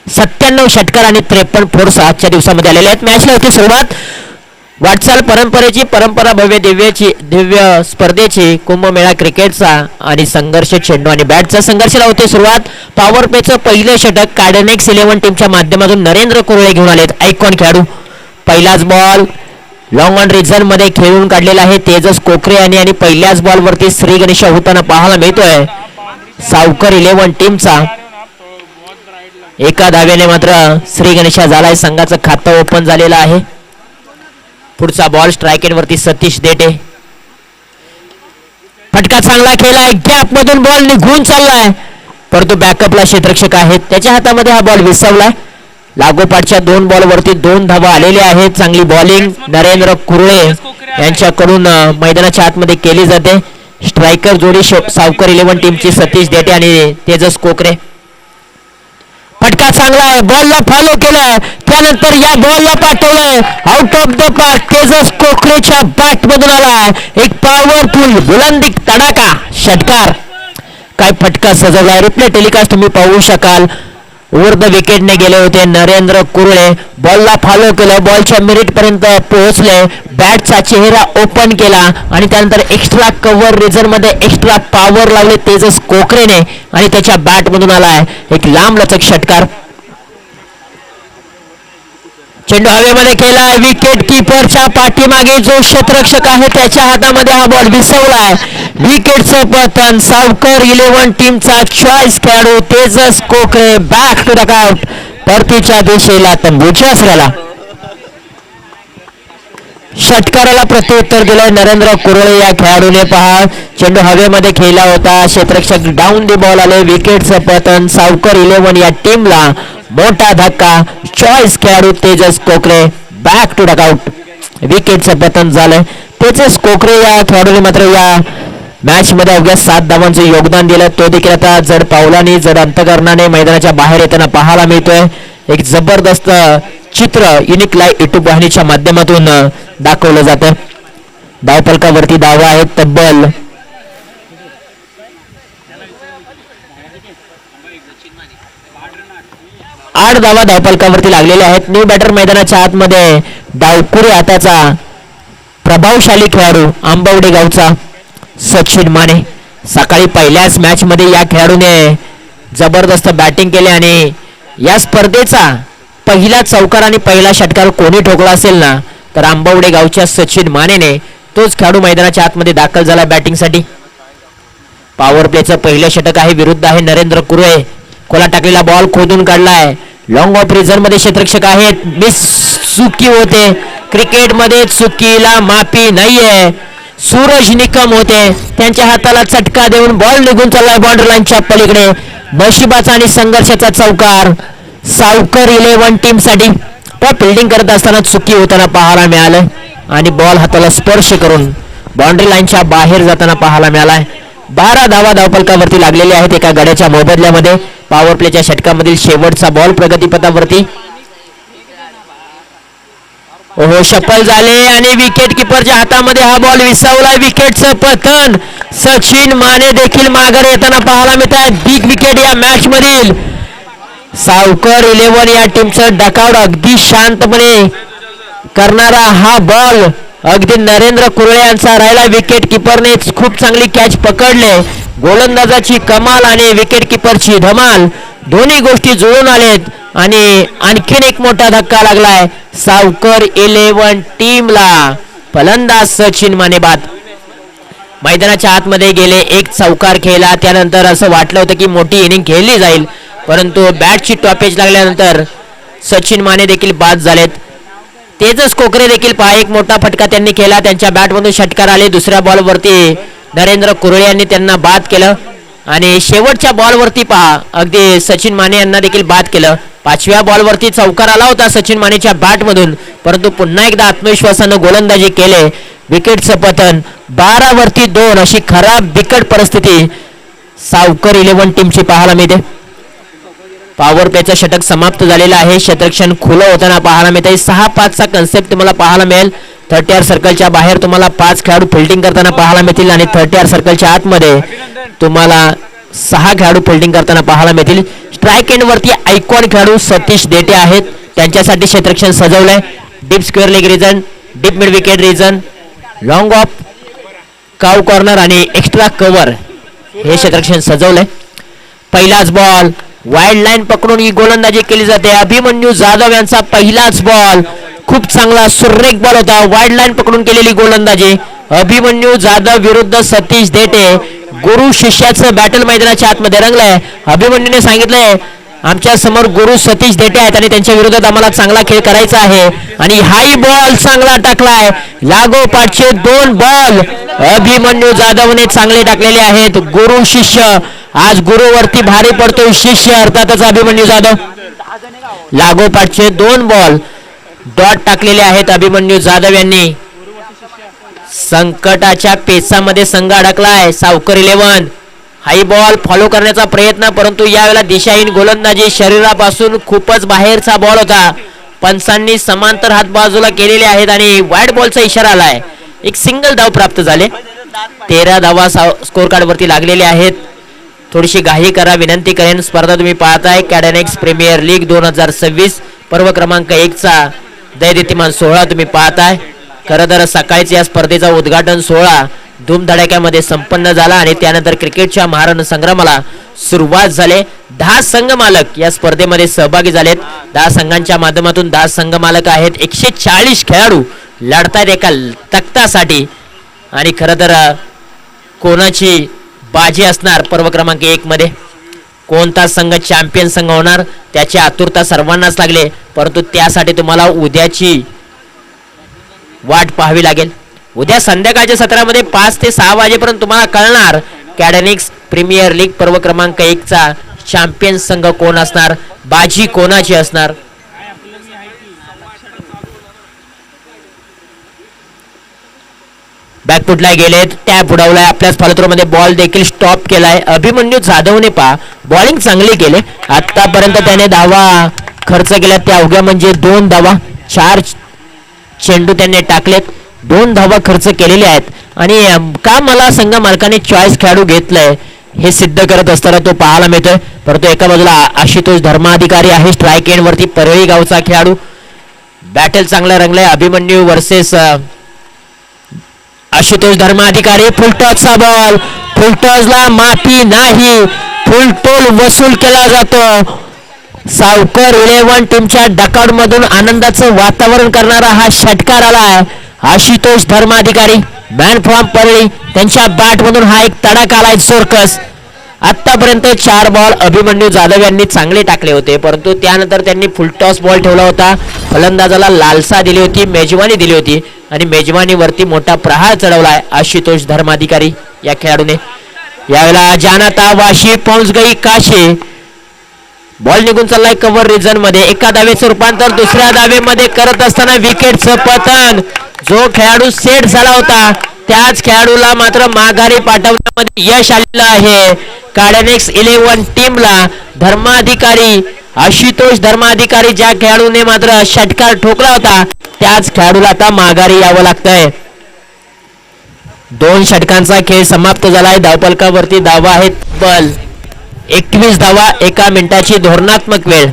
97 षटकार आणि 53 फोर्स आजच्या दिवसामध्ये आलेले आहेत. मॅचला होती सुरुवात. वाटचाल परंपरेची, परंपरा भव्य दिव्य स्पर्धेची, कुंभमेळा क्रिकेटचा आणि संघर्ष चेंडू आणि बॅटचा संघर्षाला होते सुरुवात. पॉवर प्लेचं पहिलं षटक कार्डिनेक्स 11 टीमच्या माध्यमातून नरेंद्र कुरळे घेऊन आलेत. आयकॉन खेळाडू. पहिलाच बॉल लॉंग ऑन रिझन मध्ये खेळून काढलेला आहे तेजस कोकरे आणि पहिल्याच बॉल वरती श्री गणेश होताना पाहायला मिळतोय सावकर 11 टीमचा. एका धाव्याने मात्र श्री गणेशा झालाय. संघाचं खातं ओपन झालेलं आहे. पुढचा बॉल स्ट्राइक एंड वरती सतीश देटे. फटका चांगला खेळलाय. गॅप मधून बॉल निघून चाललाय, परंतु बॅकअपला क्षेत्ररक्षक आहेत, त्याच्या हातामध्ये हा बॉल विसवलाय. लागोपाठच्या 2 बॉल वरती 2 धावा आलेल्या आहेत. चांगली बॉलिंग नरेंद्र कुरळे यांच्याकडून मैदानाच्या आतमध्ये केली जाते. स्ट्रायकर जोडी सावकर 11 टीमची सतीश देटे आणि तेजस कोकरे. फटका चांगला आहे. बॉलला फॉलो केलाय, त्यानंतर या बॉलला पाठवलंय out of the park. Tejas कोकरेच्या बॅट मधून आलाय एक पॉवरफुल बुलंदी तडाखा षटकार. काय फटका सजवलाय. रिप्ले टेलिकास्ट तुम्ही पाहू शकाल. ओव्हर द विकेटने गेले होते नरेंद्र कुरळे. बॉलला फॉलो केलं, बॉलच्या मिरिट पर्यंत पोहोचले, बॅटचा चेहरा ओपन केला आणि त्यानंतर एक्स्ट्रा कव्हर रिझन मध्ये एक्स्ट्रा पॉवर लावले तेजस कोकरेने आणि त्याच्या बॅट मधून आलाय एक लांब लचक षटकार. चेंडू हवेमध्ये केला. विकेट किपरच्या पाठीमागे जो क्षेत्ररक्षक आहे त्याच्या हातामध्ये हा बॉल विसवलाय. विकेटचं पतन. सावकर 11 टीमचा चॉईस खेळाडू तेजस कोकरे बॅक टू द आउट. परतीच्या दिशेला तंबूच्या असलेला षटकाराला प्रत्युत्तर दिलंय नरेंद्र कुरळे या खेळाडूने. पहा चेंडू हवेमध्ये खेळला होता, क्षेत्ररक्षक डाऊन दी बॉल आले. विकेटचं पतन. सावकर 11 या टीमला मोठा धक्का. चॉईस खेळाडू तेजस कोकरे बॅक टू द आउट. विकेटचं पतन झालंय. तेजस कोकरे या खेळाडूने मात्र या मॅच मध्ये अवघ्या 7 धावांचं योगदान दिलं. तो देखील आता जड पावलाने जड अंतकरणाने मैदानाच्या बाहेर येताना पाहायला मिळतोय. एक जबरदस्त चित्र युनिक लाईव्ह युट्यूब वाहिनीच्या माध्यमातून दाखवलं जातं. धावफलकावरती धावा आहेत तब्बल 8 धावा धावफलकावरती लागलेल्या आहेत. न्यू बॅटर मैदानाच्या आतमध्ये डावकुरी हाताचा प्रभावशाली खेळाडू आंबवडे गावचा सचिन माने. सकाळी पहिल्याच मॅच मध्ये या खेळाडूने जबरदस्त बॅटिंग केली आणि या स्पर्धेचा पहिला चौकार आणि पहिला षटकार कोणी ठोकला असेल ना तर आंबवडे गावच्या सचिन मानेने. तोच खेळाडू मैदानाच्या आतमध्ये दाखल झाला बॅटिंगसाठी. पॉवर प्लेचं पहिलं षटक आहे. विरुद्ध आहे नरेंद्र कुरळे. खोला टाकलेला बॉल खोदून काढलाय. लॉंग ऑफ रिझन मध्ये क्षेत्ररक्षक आहेत. मिस चुकी होते. क्रिकेटमध्ये चुकीला माफी नाहीये. सूरज निकम होते, त्यांच्या हाताला चटका देऊन बॉल निघून चाललाय बाउंड्री लाईनच्या पलीकडे. नशिबाचा आणि संघर्षाचा चौकार सावकर 11 टीम साठी. फिल्डिंग करत असताना चुकी होताना पाहायला मिळालं आणि बॉल हाताला स्पर्श करून बाउंड्री लाईनच्या बाहेर जाताना पाहायला मिळालाय. 12 धावा धावफलकावरती लागलेले आहेत एका गड्याच्या मोबदल्यामध्ये. पॉवर प्लेच्या षटकामधील शेवटचा बॉल प्रगतीपथावरती. ओहो शफल झाले आणि विकेट किपरच्या हातामध्ये हा बॉल विसावला. विकेटचं पतन. सचिन माने देखील माघार येताना पाहायला मिळत आहे. बिग विकेट या मॅच मधील. सावकर 11 या टीमचं डकआउट अगदी शांतपणे करणारा हा बॉल अगदी नरेंद्र कुरळे यांचा राहिला. विकेट किपरने खूप चांगली कॅच पकडले. गोलंदाजाची कमाल आणि विकेट किपरची धमाल दोन्ही गोष्टी जुळून आलेत आणि आणखीन एक मोठा धक्का लागलाय सावकर 11 टीमला. फलंदाज सचिन माने बाद. मैदानाच्या आतमध्ये गेले, एक चौकार खेळला. त्यानंतर असं वाटलं होतं की मोठी इनिंग खेळली जाईल, परंतु बॅटची टॉपेज लागल्यानंतर सचिन माने देखील बाद झालेत. तेजस कोकरे देखील पहा एक मोठा फटका त्यांनी केला. त्यांच्या बॅटमधून षटकार आले. दुसऱ्या बॉलवरती नरेंद्र कुरळे यांनी त्यांना बाद केलं आणि शेवटच्या बॉलवरती पहा अगदी सचिन माने यांना देखील बाद केलं. 5व्या बॉलवरती चौकार आला होता सचिन मानेच्या बॅटमधून, परंतु पुन्हा एकदा आत्मविश्वासानं गोलंदाजी केले. विकेटचं पतन. 12 वरती 2 अशी खराब बिकट परिस्थिती सावकर 11 टीमची पाहायला मिळते. पॉवर प्लेचं षटक समाप्त झालेलं आहे. क्षेत्ररक्षण खुलं होताना पाहायला मिळते. 6-5 कन्सेप्ट तुम्हाला पाहायला मिळेल. 30 सर्कलच्या बाहेर तुम्हाला 5 खेळाडू फिल्डिंग करताना पाहायला मिळतील आणि 30 सर्कलच्या आतमध्ये तुम्हाला 6 खेळाडू फिल्डिंग करताना पाहायला मिळतील. स्ट्राईक एंड वरती आयकॉन खेळाडू सतीश देटे आहेत. त्यांच्यासाठी क्षेत्ररक्षण सजवलंय. Deep square leg region, deep mid wicket region, long off, cow corner आणि एक्स्ट्रा कव्हर हे क्षेत्ररक्षण सजवलंय. पहिलाच बॉल वाईड लाईन पकडून ही गोलंदाजी केली जाते. अभिमन्यू जाधव यांचा पहिलाच बॉल खूप चांगला सुरेख बॉल होता. वाईड लाईन पकडून केलेली गोलंदाजी. अभिमन्यू जाधव विरुद्ध सतीश देटे. गुरु शिष्याचं बॅटल मैदानाच्या आतमध्ये रंगलंय. अभिमन्यूने सांगितलंय आमच्या समोर गुरु सतीश देटे आहेत आणि त्यांच्या विरोधात आम्हाला चांगला खेळ करायचा आहे. आणि हाई बॉल चांगला टाकलाय. लागोपाठचे 2 बॉल अभिमन्यू जाधवने चांगले टाकलेले आहेत. गुरु शिष्य, आज गुरुवरती भारी पडतो शिष्य अर्थातच अभिमन्यू जाधव. लागोपाठचे 2 बॉल डॉट टाकलेले आहेत अभिमन्यू जाधव यांनी. संकटाच्या पेचामध्ये संघ अडकलाय सावकर 11. हाई बॉल फॉलो करण्याचा प्रयत्न, परंतु यावेळेला दिशाहीन गोलंदाजी. शरीरापासून खूपच बाहेरचा बॉल होता. पंचांनी समांतर हात बाजूला केलेले आहेत आणि वाईड बॉलचा इशारा आलाय. एक सिंगल धाव प्राप्त झाले. 13 धावा स्कोर कार्ड वरती लागलेले आहेत. थोडीशी घाई करा विनंती करेन. स्पर्धा तुम्ही पाहताय कॅडेनेक्स प्रीमियर लीग 2026 पर्व क्रमांक 1 चा दैदिप्यमान सोहळा तुम्ही पाहताय. खरं तर सकाळीच या स्पर्धेचा उद्घाटन सोहळा धूमधडाक्यामध्ये संपन्न झाला आणि त्यानंतर क्रिकेटच्या महारण संग्रामाला सुरुवात झाली. 10 संघ मालक या स्पर्धेमध्ये सहभागी झालेत. 10 संघांच्या माध्यमातून 10 संघ मालक आहेत. 140 खेळाडू लढतायत एका तख्तासाठी. आणि खरं तर कोणाची बाजी असणार पर्व क्रमांक 1 मध्ये, कोणता संघ चॅम्पियन संघ होणार त्याची आतुरता सर्वांनाच लागले. परंतु त्यासाठी तुम्हाला उद्याची वाट पाहावी लागेल. उद्या संध्याकाळच्या सत्रामध्ये 5 ते 6 वाजेपर्यंत तुम्हाला कळणार कॅडेनिक्स प्रीमियर लीग पर्व क्रमांक 1 चा चॅम्पियन संघ कोण असणार, बाजी कोणाची असणार. बॅकफुटला गेलेत, टॅप उडवलाय, आपल्याच फॉलोथ्रोमध्ये बॉल देखील स्टॉप केलाय. अभिमन्यू जाधवने बॉलिंग चांगली केले. आतापर्यंत त्याने धावा खर्च केल्या त्या अवघ्या म्हणजे 2 धावा. 4 चेंडू त्यांनी टाकलेत, 2 धावा खर्च केलेले आहेत. आणि का मला संघ मालकाने चॉईस खेळाडू घेतलंय हे सिद्ध करत असताना तो पाहायला मिळतोय. परंतु एका बाजूला आशुतोष धर्माधिकारी आहे स्ट्राईक एंड वरती, परळी गावचा खेळाडू. बॅटल चांगला रंगलाय. अभिमन्यू वर्सेस आशुतोष धर्माधिकारी. फुलटॉसचा बॉल, फुलटॉसला माफी नाही, फुलटोल वसूल केला जातो. सावकर 11 टीमच्या डकाउट मधून आनंदाचं वातावरण करणारा हा षटकार आलाय. आशुतोष धर्माधिकारी मॅन फ्रॉम परळी, त्यांच्या बॅट मधून हा एक तडाखा आलाय जोरकस. आतापर्यंत 4 बॉल अभिमन्यू जाधव यांनी चांगले टाकले होते, परंतु त्यानंतर त्यांनी फुलटॉस बॉल ठेवला होता. फलंदाजाला लालसा दिली होती, मेजवानी दिली होती आणि मेजवानीवरती मोठा प्रहार चढवलाय आशुतोष धर्माधिकारी या खेळाडूने. यावेळेला जानाता वाशी पहुंच गई काशी. बॉल निघून चाललाय कव्हर रिजन मध्ये. एका धावेचं रूपांतर दुसऱ्या धावेमध्ये करत असताना विकेटचं पतन. जो खेळाडू सेट झाला होता त्याच खेळाडूला मात्र माघारी पाठवण्यामध्ये यश आलेलं आहे. कॅडेनिक्स 11 टीमला धर्माधिकारी आशुतोष धर्माधिकारी ज्या खेळाडूने मात्र षटकार ठोकला होता त्याच खेळाडूला आता माघारी यावं लागतंय. 2 षटकांचा खेळ समाप्त झालाय. धावफलकावरती धावा आहेत बल 21 धावा, 1 मिनिटाची धोरणात्मक वेळ.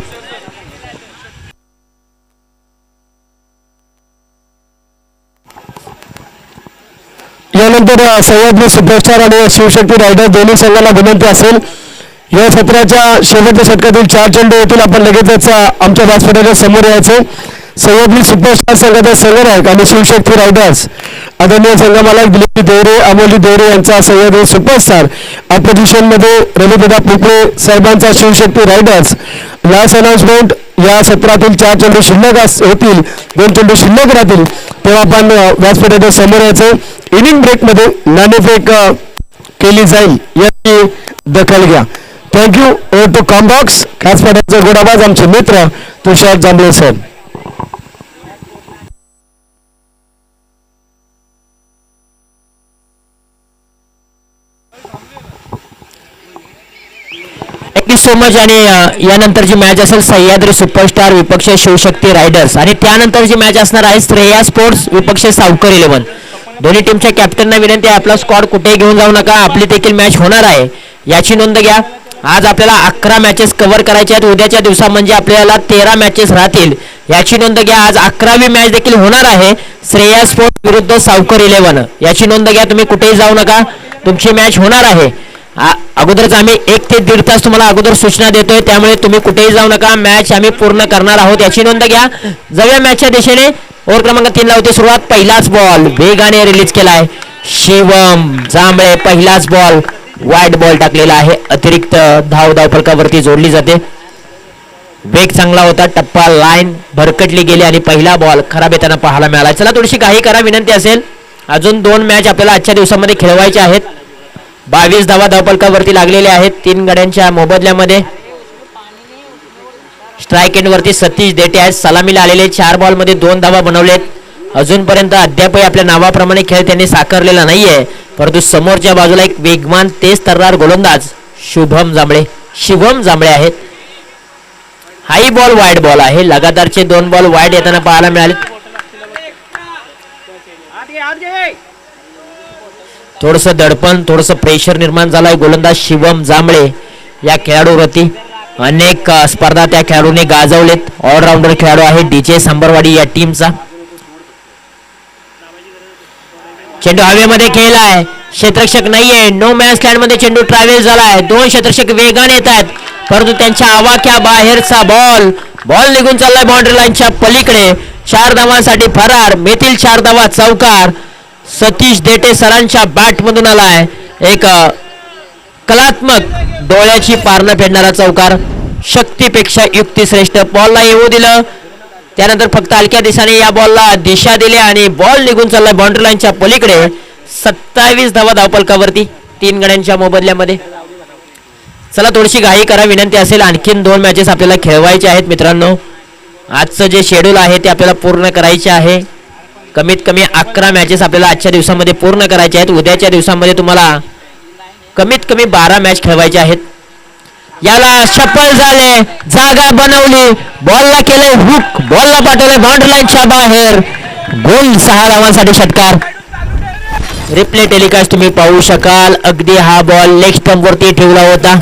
यानंतर सह्याद्री सुपरस्टार आणि शिवशक्ती रायडर दोन्ही संघाला विनंती असेल, या सत्राच्या शेवटच्या षटकातील 4 चेंडू होतील. आपण लगेचच आमच्या व्यासपीठाच्या समोर यायचं. सह्याद्री सुपरस्टार संघाचा संघनायक आणि शिवशक्ती रायडर्स आदरणीय संघमालक दिलीप देवरे, अमोली देवरे यांचा सह्याद्री सुपरस्टार. ऑपोजिशन मध्ये रविदादा पोपळे साहेबांचा शिवशक्ती रायडर्स. लास्ट अनाउन्समेंट, या सत्रातील 4 चेंडू शिल्लक होतील, 2 चेंडू शिल्लक राहतील, तेव्हा आपण व्यासपीठाच्या समोर यायचं. इनिंग ब्रेक मध्ये नाणेफेक केली जाईल याची दखल घ्या. थँक्यू. ओव्हर टू कॉम्बॉक्स. व्यासपीठाचे गोडाबाज आमचे मित्र Tushar Jambhale sir. Thank you so much. आणि यानंतरची मॅच असेल सह्याद्री सुपरस्टार विपक्ष शिवशक्ती रायडर्स आणि त्यानंतरची मॅच असणार आहे श्रेया स्पोर्ट्स विपक्ष सावकर 11. दोन्ही टीमच्या कॅप्टनना विनंती आहे, आपला स्क्वॉड कुठेही घेऊन जाऊ नका, आपली देखील मॅच होणार आहे याची नोंद घ्या. आज आपल्याला 11 मॅचेस कव्हर करायचे आहेत. उद्याच्या दिवसा म्हणजे आपल्याला 13 मॅचेस राहतील याची नोंद घ्या. आज 11वी मॅच देखील होणार आहे श्रेया स्पोर्ट्स विरुद्ध सावकर 11 याची नोंद घ्या. तुम्ही कुठेही जाऊ नका, तुमची मॅच होणार आहे. अगोदरच आम्ही 1 ते 1.5 तास तुम्हाला अगोदर सूचना देतोय, त्यामुळे तुम्ही कुठेही जाऊ नका, मॅच आम्ही पूर्ण करणार आहोत याची नोंद घ्या. जाऊया मॅचच्या दिशेने. ओव्हर क्रमांक 3 ला होती सुरुवात. पहिलाच बॉल वेगाने रिलीज केलाय शिवम जांभळे. पहिलाच बॉल वाईड बॉल टाकलेला आहे, अतिरिक्त धावफलकावरती जोडली जाते. वेग चांगला होता, टप्पा लाईन भरकटली गेली आणि पहिला बॉल खराब येताना पाहायला मिळाला. चला थोडीशी घाई करा विनंती असेल, अजून 2 मॅच आपल्याला आजच्या दिवसामध्ये खेळवायच्या आहेत. 22 धावफलकावरती लागलेल्या आहेत 3 गड्यांच्या मोबदल्यामध्ये. स्ट्राईक एंड वरती सतीश देटे आहेत, सलामीला आलेले 4 बॉल मध्ये 2 धावा बनवलेत. अजूनपर्यंत अद्यापही आपल्या नावाप्रमाणे खेळ त्यांनी साकारलेला नाहीये, परंतु समोरच्या बाजूला एक वेगवान तेज तर्रार गोलंदाज शिवम जांभळे आहेत. हाई बॉल वाईड बॉल आहे, लगातारचे 2 बॉल वाईड येताना पाहायला मिळाले. थोडस दडपण, थोडस प्रेशर निर्माण झालंय गोलंदाज शिवम जांभळे या खेळाडूवरती. अनेक स्पर्धा त्या खेळाडूने गाजवलेत. ऑलराऊंडर खेळाडू आहे डीजे सांबरवाडी या टीमचा. चेंडू हवेमध्ये खेळलाय, क्षेत्ररक्षक नाहीये, नो मॅच लँड मध्ये चेंडू ट्रॅव्हल झालाय. 2 क्षेत्ररक्षक वेगाने येत आहेत, परंतु त्यांच्या आवाक्या बाहेरचा बॉल निघून चाललाय बाउंड्री लाईनच्या पलीकडे. 4 धावांसाठी फरार, मेथील 4 धावा चौकार. सतीश देटे सरांच्या बॅट मधून आलाय एक कलात्मक डोळ्याची पारणं फेडणारा चौकार. शक्तीपेक्षा युक्ती श्रेष्ठ. बॉलला येऊ दिलं, त्यानंतर फक्त हलक्या दिशेने या बॉलला दिशा दिली आणि बॉल निघून चाललाय बाउंड्री लाईनच्या पलीकडे. 27 धावा धावफलकावरती 3 गड्यांच्या मोबदल्यामध्ये. चला थोडीशी घाई करा विनंती असेल, आणखीन 2 मॅचेस आपल्याला खेळवायचे आहेत मित्रांनो. आजचं जे शेड्यूल आहे ते आपल्याला पूर्ण करायचे आहे. कमीत कमी 11 मॅचेस आपल्याला आजच्या दिवसामध्ये पूर्ण करायचे आहेत. उद्याच्या दिवसामध्ये तुम्हाला कमीत कमी 12 मॅच खेळवायचे आहेत. याला सफल झाले, जागा बनवली, बॉलला केले हुक, बॉलला पाठवले बाउंड्री लाईनच्या बाहेर. गोल 6 धावांसाठी षटकार. रिप्ले टेलिकास्ट तुम्ही पाहू शकाल. अगदी हा बॉल लेग स्टंप वरती ठेवला होता.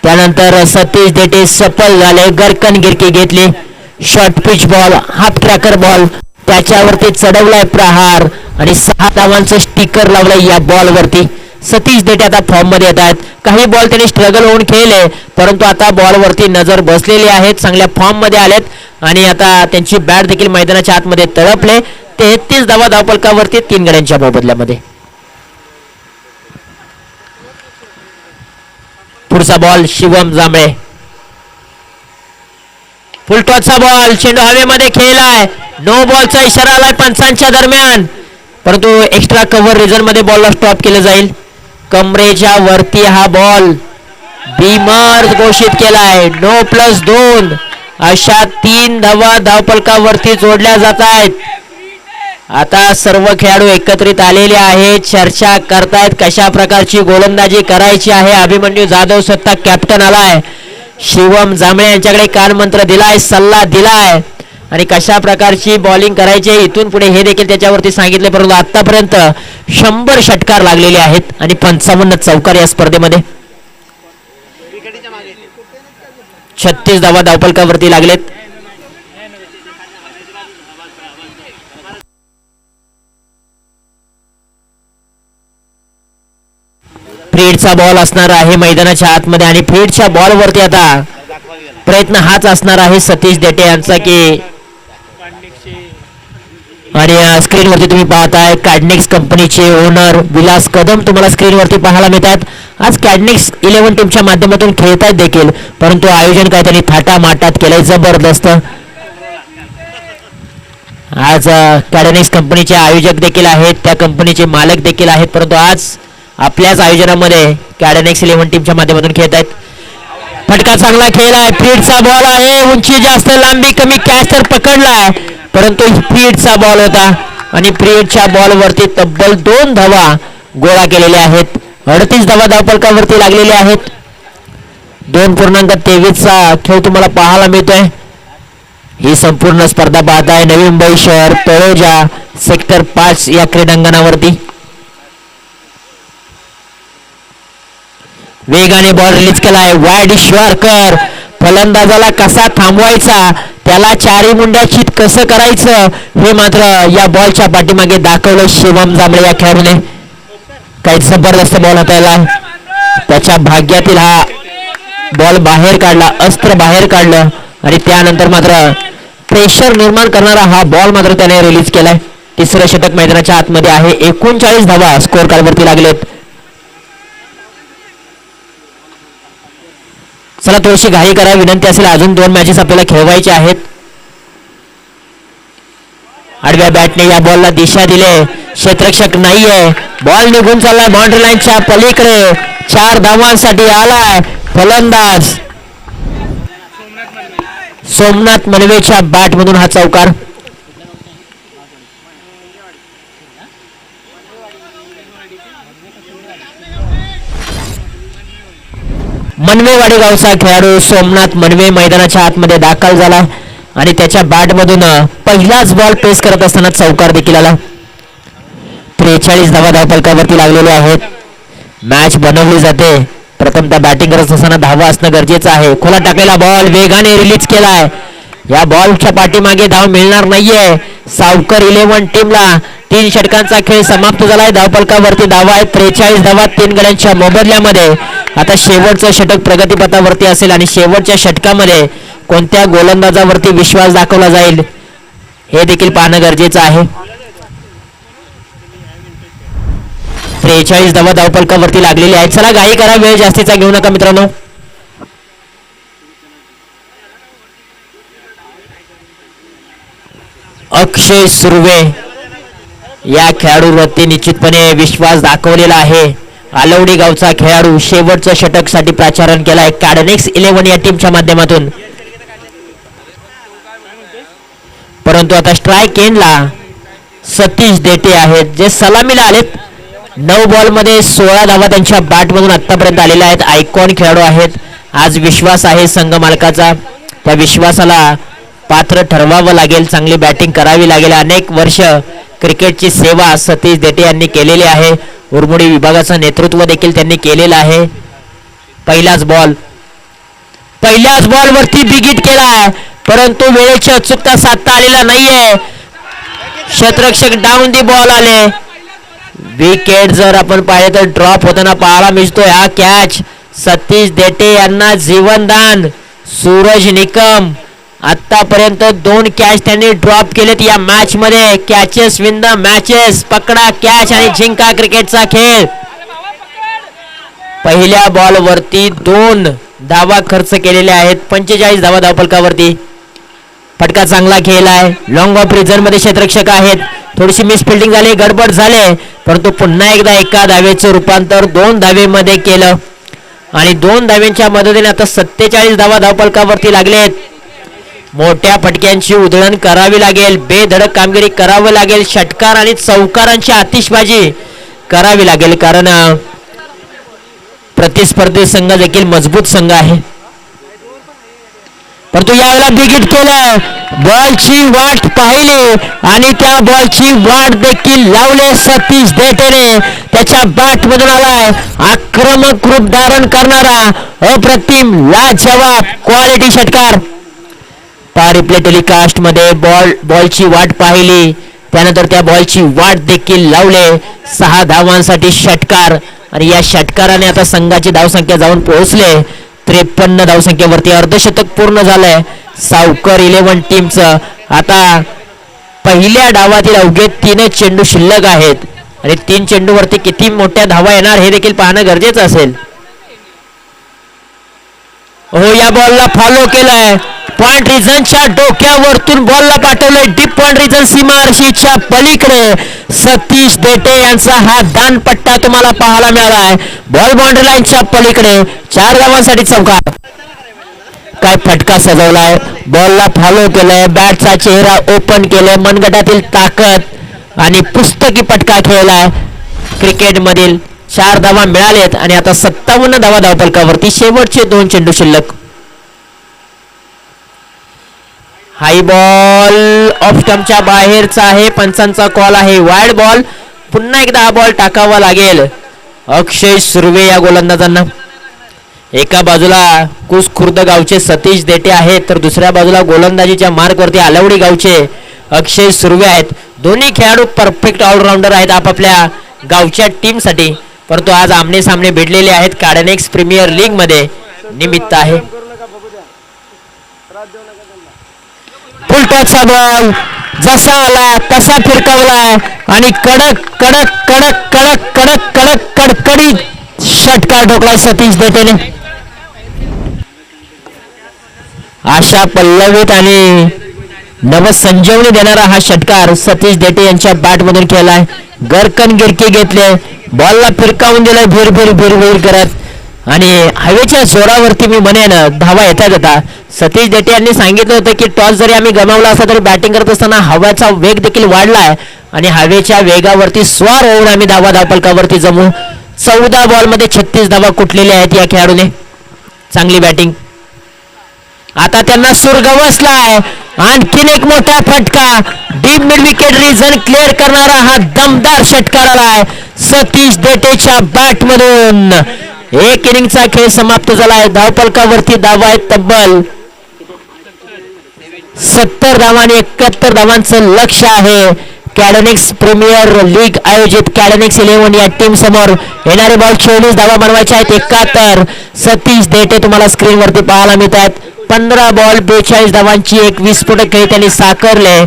त्यानंतर सतीश देटे सफल झाले, गरकन गिरकी घेतली. Short pitch ball, half tracker ball, त्याच्यावरती चढवलाय प्रहार आणि 6 धावांचं स्टिकर लावलंय या बॉल वरती. सतीश देटे आता फॉर्म मध्ये येत आहेत. काही बॉल त्यांनी स्ट्रगल होऊन खेळले, परंतु आता बॉल वरती नजर बसलेली आहेत, चांगल्या फॉर्म मध्ये आलेत आणि आता त्यांची बॅट देखील मैदानाच्या आतमध्ये तळपले. 33 धावा धावफलकावरती 3 गड्यांच्या मोबदल्यामध्ये. पुढचा बॉल शिवम जांभळे, फुलटॉसचा बॉल, चेंडू हवेमध्ये खेळलाय. नो बॉलचा इशारा आलाय पंचांच्या दरम्यान, परंतु एक्स्ट्रा कव्हर रिझन मध्ये बॉलला स्टॉप केलं जाईल. कमरेच्या वरती हा बॉल बीमर घोषित केलाय. नो +2 अशा 3 धावा धावफलकावरती जोडल्या जात आहेत. आता सर्व खेळाडू एकत्रित आलेले आहेत, चर्चा करतायत कशा प्रकारची गोलंदाजी करायची आहे. अभिमन्यू जाधव स्वतः कॅप्टन आलाय, शिवम जांभळे यांच्याकडे कानमंत्र दिलाय, सल्ला दिलाय आणि कशा प्रकारची बॉलिंग करायची इथून पुढे हे देखील त्याच्यावरती सांगितले. परंतु आतापर्यंत 100 षटकार लागलेले आहेत आणि 55 चौकार या स्पर्धेमध्ये. 36 धावा धावफलकावरती लागलेत. फीडचा बॉल असणार आहे मैदानाच्या आतमध्ये आणि फीडच्या बॉल वरती आता प्रयत्न हाच असणार आहे सतीश देटे यांचा की आणि स्क्रीनवरती तुम्ही पाहताय कॅडनिक्स कंपनीचे ओनर विलास कदम तुम्हाला स्क्रीनवरती पाहायला मिळतात. आज कॅडनिक्स 11 टीमच्या माध्यमातून खेळतात देखील, परंतु आयोजन काय त्यांनी थाटामाटात केलंय जबरदस्त. आज कॅडनिक्स कंपनीचे आयोजक देखील आहेत, त्या कंपनीचे मालक देखील आहेत, परंतु आज आपल्याच आयोजनामध्ये कॅडनिक्स 11 टीमच्या माध्यमातून खेळत आहेत. फटका चांगला खेळ आहे, फीडचा बॉल आहे, उंची जास्त लांबी कमी, कॅच तर पकडलाय, परंतु फीडचा बॉल होता आणि फीडच्या बॉल वरती तब्बल 2 धावा गोळा केलेल्या आहेत. 38 धावा धावफलकावरती लागलेल्या आहेत. 2.23 चा खेळ तुम्हाला पाहायला मिळतोय. ही संपूर्ण स्पर्धा पाहत आहे नवी मुंबई शहर तळोजा सेक्टर 5 या क्रीडांगणावरती. वेगाने बॉल रिलीज केलाय वाईड श्वारकर. फलंदाजाला कसा थांबवायचा, त्याला चारी मुंड्या चित कसं करायचं हे मात्र या बॉलच्या पाठीमागे दाखवलं शिवम जांभळे या खेळाडूने. काही जबरदस्त बॉल हाताळला, त्याच्या भाग्यातील हा बॉल बाहेर काढला, अस्त्र बाहेर काढलं आणि त्यानंतर मात्र प्रेशर निर्माण करणारा हा बॉल मात्र त्याने रिलीज केलाय. तिसरं षटक मैदानाच्या आतमध्ये आहे. 39 धावा स्कोर कार्डवरती लागलेत. चला थोडीशी घाई करा, विनंती असेल, अजून 2 मॅचेस आपल्याला खेळवायचे आहेत. आडव्या बॅटने या बॉलला दिशा दिले, क्षेत्ररक्षक नाहीये, बॉल निघून चाललाय बाउंड्री लाईनच्या पलीकडे. 4 धावांसाठी आलाय फलंदाज सोमनाथ मनवेच्या बॅट मधून हा चौकार. मनवेवाडी गावचा खेळाडू सोमनाथ मनवे मैदानाच्या आतमध्ये दाखल झाला आणि त्याच्या बॅट मधून पहिलाच बॉल पेस करत असताना चौकार देखील आला. 43 धावा धावफलकावरती लागलेले आहेत. मॅच बनवली जाते, प्रथमतः बॅटिंग करत असताना धावा असणं गरजेचं आहे. खोला टाकलेला बॉल वेगाने रिलीज केलाय. या बॉलच्या पाठीमागे धाव मिळणार नाहीये. सावकर 11 टीमला 3 षटकांचा खेळ समाप्त झालाय. धावफलकावरती धावा आहेत 43 धावा 3 गड्यांच्या मोबदल्यामध्ये. आता शेवटचं षटक प्रगतीपथावरती असेल आणि शेवटच्या षटकामध्ये कोणत्या गोलंदाजावरती विश्वास दाखवला जाईल हे देखील पाहणं गरजेचं आहे. 43 धावा धावफलकावरती लागलेली आहेत. चला घाई करा, वेळ जास्तीचा घेऊ नका मित्रांनो. अक्षय सुर्वे या खेळाडूवरती निश्चितपणे विश्वास दाखवलेला आहे. आलवडी गावचा खेळाडू शेवटचं षटक साठी प्राचारण केलाय कॅडनिक्स 11 या टीमच्या माध्यमातून. परंतु आता स्ट्राईक एंडला सतीश देटे आहेत जे सलामीला आलेत. 9 बॉल मध्ये 16 धावा त्यांच्या बॅट मधून आतापर्यंत आलेल्या आहेत. आयकॉन खेळाडू आहेत. आज विश्वास आहे संघ मालकाचा, त्या विश्वासाला पात्र ठरवावं लागेल, चांगली बॅटिंग करावी लागेल. अनेक वर्ष क्रिकेटची सेवा सतीश देटे यांनी केलेली आहे. उरमुडी विभागाचं नेतृत्व देखील त्यांनी केलेलं आहे. पहिल्याच बॉल वरती बिगिट केलाय, परंतु वेळेची अचूकता साधता आलेला नाहीये. क्षेत्ररक्षक डाऊन दी बॉल आले. विकेट जर आपण पाहिले तर ड्रॉप होताना पाहायला मिळतोय. हा कॅच सतीश देटे यांना जीवनदान. सूरज निकम आतापर्यंत 2 कॅच त्यांनी ड्रॉप केलेत या मॅच मध्ये. कॅचेस विन द मॅचेस, पकडा कॅच आणि जिंका क्रिकेटचा खेळ. पहिल्या बॉल वरती 2 धावा खर्च केलेल्या आहेत. 45 धावा धावफलकावरती. फटका चांगला खेळलाय. लॉंग ऑफ रिझन मध्ये क्षेत्ररक्षक आहेत. थोडीशी मिस फिल्डिंग झाली, गडबड झाले, परंतु पुन्हा एकदा एका धावेचं रूपांतर 2 धावेमध्ये केलं आणि 2 धावेंच्या मदतीने आता 47 धावा धावफलकावरती लागलेत. मोठ्या फटक्यांची उधळण करावी लागेल, बेधडक कामगिरी करावी लागेल, षटकार आणि चौकारांची आतिषबाजी करावी लागेल, कारण प्रतिस्पर्धी संघ देखील मजबूत संघ आहे. परंतु यावेळेला बिगिट केलं, बॉलची वाट पाहिली आणि त्या बॉलची वाट देखील लावले सतीश देटेने. त्याच्या बॅट मधून आलाय आक्रमक रूप धारण करणारा अप्रतिम लाजवाब क्वालिटी षटकार. रिप्ले टेलिकास्ट मध्ये बॉलची वाट पाहिली, त्यानंतर त्या बॉलची वाट देखील लावले. 6 धावांसाठी षटकार आणि या षटकाराने आता संघाची धावसंख्या जाऊन पोहोचले 53 धावसंख्येवरती. अर्धशतक पूर्ण झालंय सावकर 11 टीमचं. आता पहिल्या डावातील अवघे 3 चेंडू शिल्लक आहेत आणि 3 चेंडूवरती किती मोठ्या धावा येणार हे देखील पाहणं गरजेचं असेल. हो, या बॉलला फॉलो केलाय. पॉइंट रिजनच्या डोक्यावरतून बॉलला पाठवलंय डीप पॉइंट रिजन सीमारेषेच्या पलीकडे. सतीश देटे यांचा हा दानपट्टा तुम्हाला पाहायला मिळालाय. बॉल बाउंड्री लाईनच्या पलीकडे 4 धावांसाठी चौकार. काय फटका सजवलाय, बॉलला फॉलो केलंय, बॅटचा चेहरा ओपन केलाय, मनगटातील ताकद आणि पुस्तकी फटका खेळलाय. क्रिकेट मधील 4 धावा मिळालेत आणि आता 57 धावा धावफलकावरती. शेवटचे 2 चेंडू शिल्लक. हाय बॉल ऑफ स्टंपच्या बाहेरचा आहे. पंचांचा कॉल आहे वाईड बॉल. पुन्हा एकदा हा बॉल टाकावा लागेल अक्षय सुर्वे या गोलंदाजांना. एका बाजूला कुस खुर्द गावचे सतीश देटे आहेत तर दुसऱ्या बाजूला गोलंदाजीच्या मार्कवरती आलवडी गावचे अक्षय सुर्वे आहेत. दोन्ही खेळाडू परफेक्ट ऑलराऊंडर आहेत आपापल्या गावच्या टीमसाठी. परंतु आज आमने सामने भिडलेले आहेत. कार्डनेक्स प्रीमियर लीग मध्ये निमित्त आहे. फुल टॉसचा बॉल जसा आला तसा फिरकावलाय आणि कडक कडक कडक कडक कडक कडक कडकडीत षटकार ठोकला सतीश देटेने. आशा पल्लवित आणि नवसंजीवनी देणारा हा षटकार सतीश देटे यांच्या बॅट मधून केलाय. गरकन गिरकी घेतले. बॉलला फिरकावून दिलाय भीर भीर भीर भीर करत आणि हवेच्या जोरावरती मी म्हणेन धावा येतात आता. सतीश देटे यांनी सांगितलं होतं की टॉस जरी आम्ही गमावला असला तरी बॅटिंग करत असताना हवेचा वेग देखील वाढलाय आणि हवेच्या वेगावरती स्वार होऊन आम्ही धावपलकावरती जमू. 14 बॉलमध्ये 36 धावा कुठलेल्या आहेत या खेळाडूने. चांगली बॅटिंग. आता त्यांना सूर गवसलाय. आणखीन एक मोठा फटका. Deep mid wicket region clear करणारा हा दमदार षटकार आलाय सतीश देटेच्या बॅट मधून. एक इनिंगचा खेळ समाप्त झालाय. धावपलकावरती धावा आहेत तब्बल 70 धावा आणि 71 धावांचं लक्ष आहे. कॅडनेक्स प्रीमियर लीग आयोजित कॅडनेक्स 11 या टीम समोर. येणारे बॉल 24 धावा बनवायचे आहेत. 71 सतीश देटे तुम्हाला स्क्रीनवरती पाहायला मिळतात. 15 बॉल 42 धावांची एक विस्फोटक खेळ त्यांनी साकारले.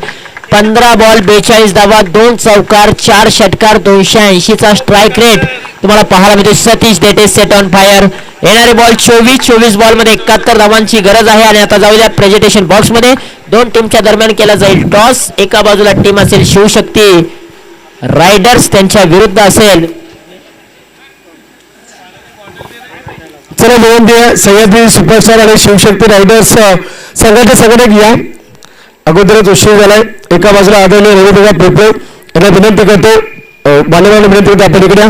15 बॉल 42 धावा 2 चौकार 4 षटकार 280 चा स्ट्राईक रेट तुम्हाला पाहायला मिळतो. Satish देटे set on fire. येणारे बॉल 24 बॉल मध्ये 71 धावांची गरज आहे. आणि आता जाऊया प्रेझेंटेशन बॉक्स मध्ये. दोन टीमच्या दरम्यान केला जाईल टॉस. एका बाजूला टीम असेल शिवशक्ती रायडर्स त्यांच्या विरुद्ध असेल. चला विनंती आहे सह्याद्री सुपरस्टार आणि शिवशक्ती रायडर्स संघाच्या संघटक या. अगोदरच उशीर झालाय. एका बाजूला आदरणीय रविदादा पेपळे यांना विनंती करतो मान्यवरांना विनंती करतो आपण इकडे